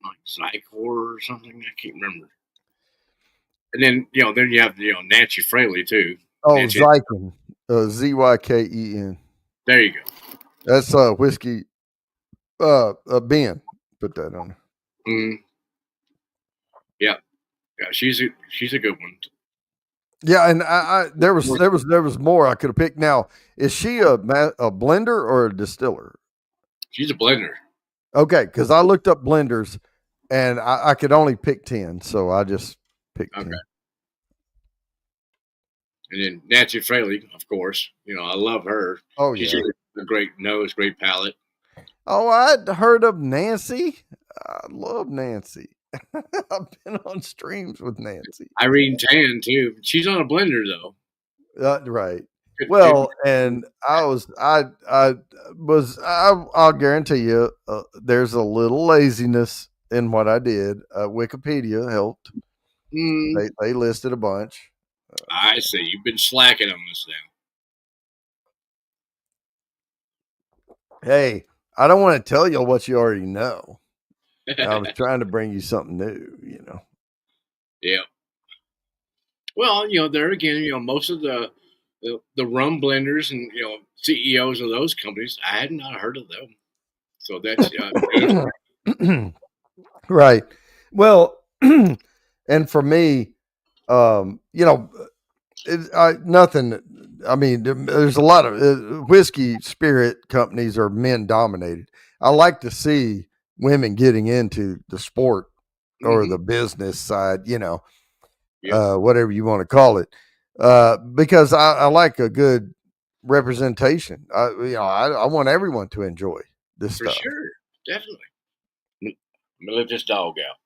like Zycor or something. I can't remember. And then then you have Nancy Fraley too. Oh, Nancy. Zyken. Zyken. There you go. That's whiskey. Ben put that on. Mm-hmm. Yeah, she's a good one. Yeah, and there was more I could have picked. Now, is she a blender or a distiller? She's a blender. Okay, because I looked up blenders, and I could only pick 10, so I just picked 10. And then Nancy Fraley, of course. I love her. Oh She's yeah. got a great nose, great palate. Oh, I'd heard of Nancy. I love Nancy. I've been on streams with Nancy. Irene Tan too. She's on a blender though. Right. Good, Well, and I'll guarantee you, there's a little laziness in what I did. Wikipedia helped. They listed a bunch. I see. You've been slacking on this Hey, I don't want to tell you what you already know. I now. was trying to bring you something new, Yeah. Well, there again, most of the rum blenders and CEOs of those companies, I had not heard of them. So that's Right. Well, and for me, nothing. I mean, there's a lot of whiskey spirit companies are men dominated. I like to see women getting into the sport or the business side, whatever you want to call it, because I like a good representation. I want everyone to enjoy this for stuff. sure, definitely. I'm gonna let this dog out.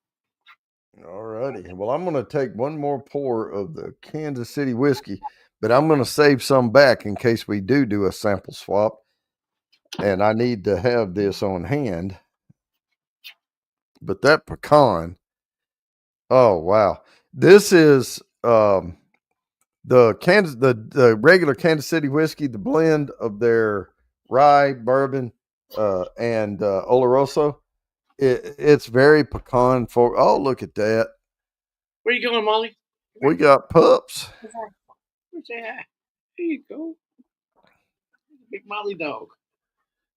All righty. Well, I'm going to take one more pour of the Kansas City whiskey, but I'm going to save some back in case we do a sample swap. And I need to have this on hand. But that pecan, oh wow. This is the regular Kansas City whiskey, the blend of their rye, bourbon, and Oloroso. It's very pecan for. Oh, look at that. Where you going, Molly? We got pups. Say hi. There you go. Big Molly dog.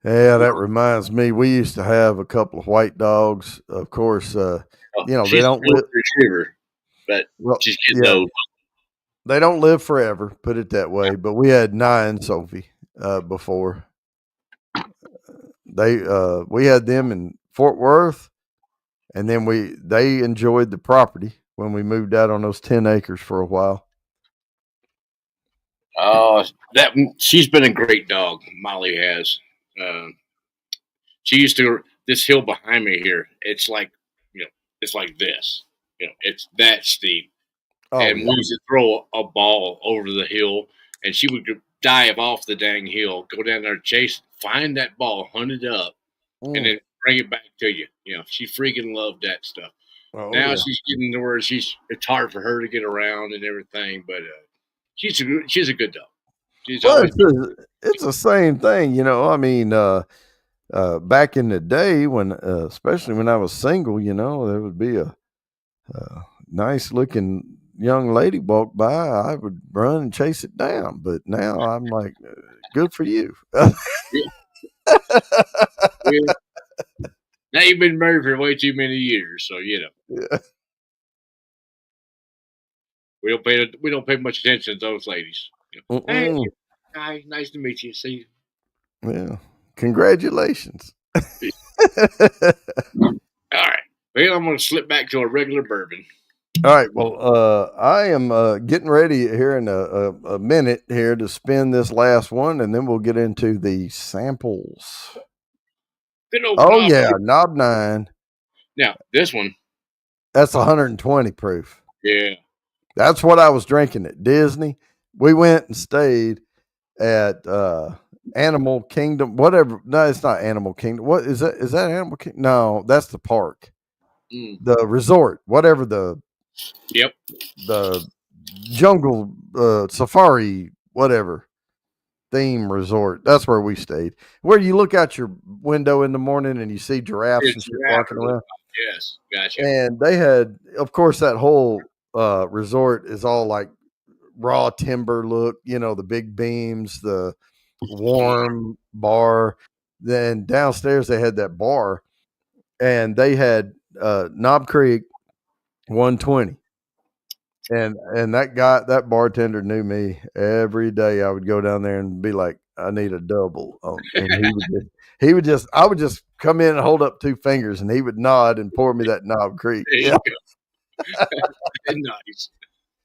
Yeah, that reminds me. We used to have a couple of white dogs. Of course, they don't live. Retriever, but she's getting old. They don't live forever. Put it that way. But we had 9 Sophie before. We had them in Fort Worth, and then they enjoyed the property when we moved out on those 10 acres for a while. Oh, she's been a great dog. Molly has. She used to this hill behind me here. It's like it's like this. It's that steep. Oh, and we used to throw a ball over the hill, and she would dive off the dang hill, go down there, chase, find that ball, hunt it up, and then bring it back to you. She freaking loved that stuff. Now she's getting to where it's hard for her to get around and everything, but she's a good dog. She's always it's the same thing, I mean, back in the day when, especially when I was single, there would be a nice looking young lady walk by, I would run and chase it down. But now I'm like, good for you. Yeah. Now you've been married for way too many years, so Yeah. We don't pay much attention to those ladies. Hey, hi, nice to meet you. See you. Yeah. Congratulations. All right. Well, I'm going to slip back to a regular bourbon. All right. Well, I am getting ready here in a minute here to spin this last one, and then we'll get into the samples. Knob. Yeah, Knob 9. Now this one, that's 120 proof. Yeah, that's what I was drinking at Disney. We went and stayed at Animal Kingdom, whatever. No, it's not Animal Kingdom. What is that? Is that Animal Kingdom? No, that's the park. The resort, whatever the jungle safari, whatever theme resort. That's where we stayed. Where you look out your window in the morning and you see giraffes and shit walking around. Yes, gotcha. And they had, of course, that whole resort is all like raw timber look. The big beams, the warm bar. Then downstairs they had that bar, and they had Knob Creek 120. And that bartender knew me. Every day I would go down there and be like, I need a double. And I would just come in and hold up 2 fingers, and he would nod and pour me that Knob Creek. Yeah. Nice.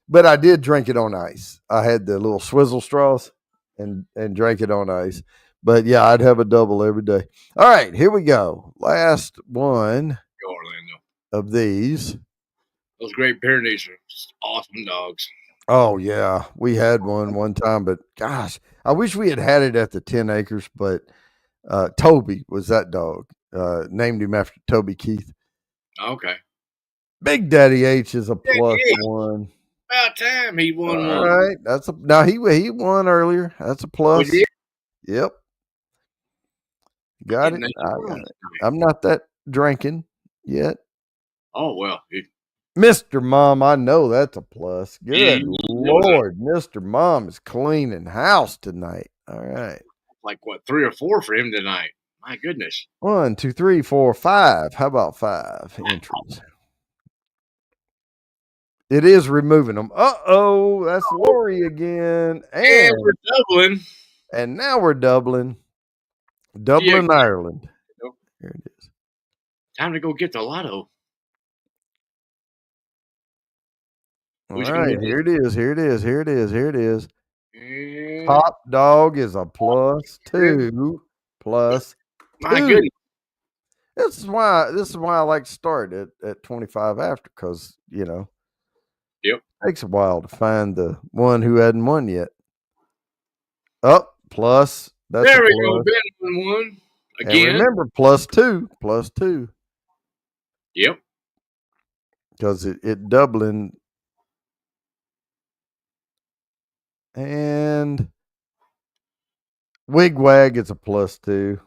But I did drink it on ice. I had the little swizzle straws and drank it on ice. But yeah, I'd have a double every day. All right, here we go. Last one Go Orlando. of these. Those Great Pyrenees are awesome dogs. Oh yeah, we had one time, but gosh, I wish we had it at the 10 acres. But Toby was that dog. Named him after Toby Keith. Okay. Big Daddy H is a plus yeah. one. About time he won All one. right, that's a now he won earlier. That's a plus. Oh, yeah? Yep. Got it. I'm not that drinking yet. Oh well. Mr. Mom, I know that's a plus. Good Lord, Mr. Mom is cleaning house tonight. All right. Like what, 3 or 4 for him tonight? My goodness. 1, 2, 3, 4, 5. How about 5 entries? It is removing them. Uh-oh, that's Lori again. And we're doubling. And now we're doubling. Dublin, Ireland. Nope. Here it is. Time to go get the lotto. All right, here it is. Here it is. Here it is. Here it is. And Top dog is a plus 2. Plus my 2. goodness. This is why I like to start at 25 after, because Yep. It takes a while to find the one who hadn't won yet. Oh, plus. That's there we go. Ben won again. And remember, plus 2. Plus 2. Yep. Because it doubling. And Wigwag is a plus 2.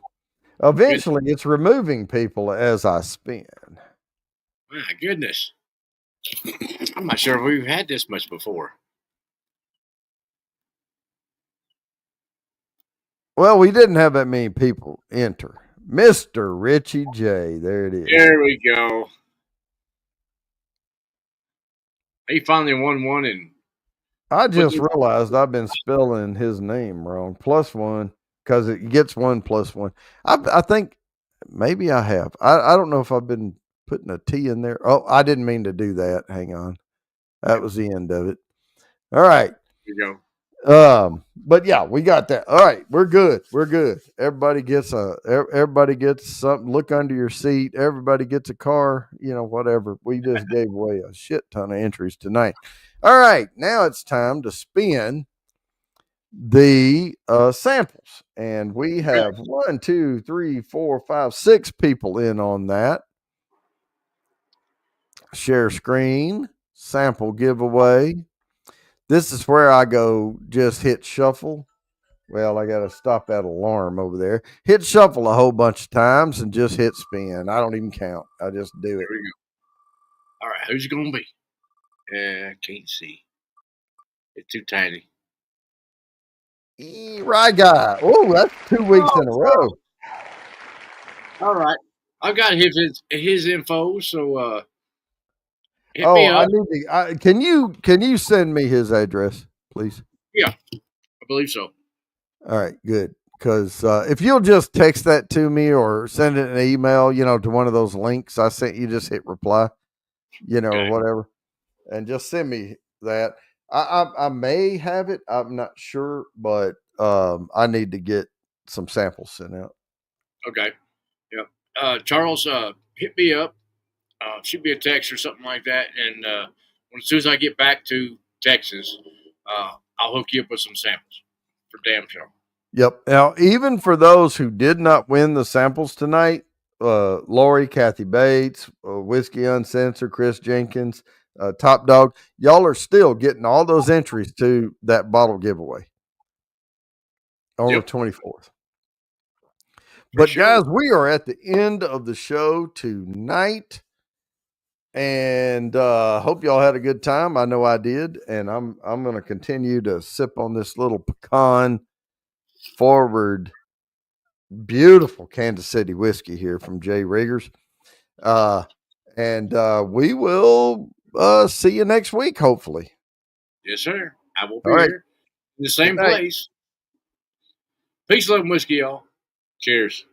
Eventually, it's removing people as I spin. My goodness. I'm not sure if we've had this much before. Well, we didn't have that many people enter. Mr. Richie J. There it is. There we go. He finally won one, and I just realized I've been spelling his name wrong. Plus 1, because it gets 1 plus 1. I think maybe I have. I don't know if I've been putting a T in there. Oh, I didn't mean to do that. Hang on. That was the end of it. All right. There you go. But yeah, we got that. All right, we're good. We're good. Everybody gets something. Look under your seat. Everybody gets a car, whatever. We just gave away a shit ton of entries tonight. All right, now it's time to spin the samples. And we have 1, 2, 3, 4, 5, 6 people in on that. Share screen, sample giveaway. This is where I go just hit shuffle. Well, I got to stop that alarm over there. Hit shuffle a whole bunch of times and just hit spin. I don't even count. I just do it. There we go. All right, who's it going to be? I can't see. It's too tiny. Right guy. Oh, that's 2 weeks in a row. All right. I've got his info, so hit me up. Can you send me his address, please? Yeah, I believe so. All right, good. Because if you'll just text that to me or send it an email, to one of those links I sent you, just hit reply, or whatever, and just send me that. I may have it. I'm not sure, but I need to get some samples sent out. Okay. Yeah. Charles, hit me up. Shoot me a text or something like that, and as soon as I get back to Texas, I'll hook you up with some samples for damn sure. Yep. Now, even for those who did not win the samples tonight, Lori, Kathy Bates, Whiskey Uncensored, Chris Jenkins, Top Dog, y'all are still getting all those entries to that bottle giveaway on the 24th. But guys, we are at the end of the show tonight. And hope y'all had a good time. I know I did, and I'm going to continue to sip on this little pecan forward, beautiful Kansas City whiskey here from J. Riggers. And we will see you next week, hopefully. Yes, sir. I will be here in the same place. Peace, love, and whiskey, y'all. Cheers.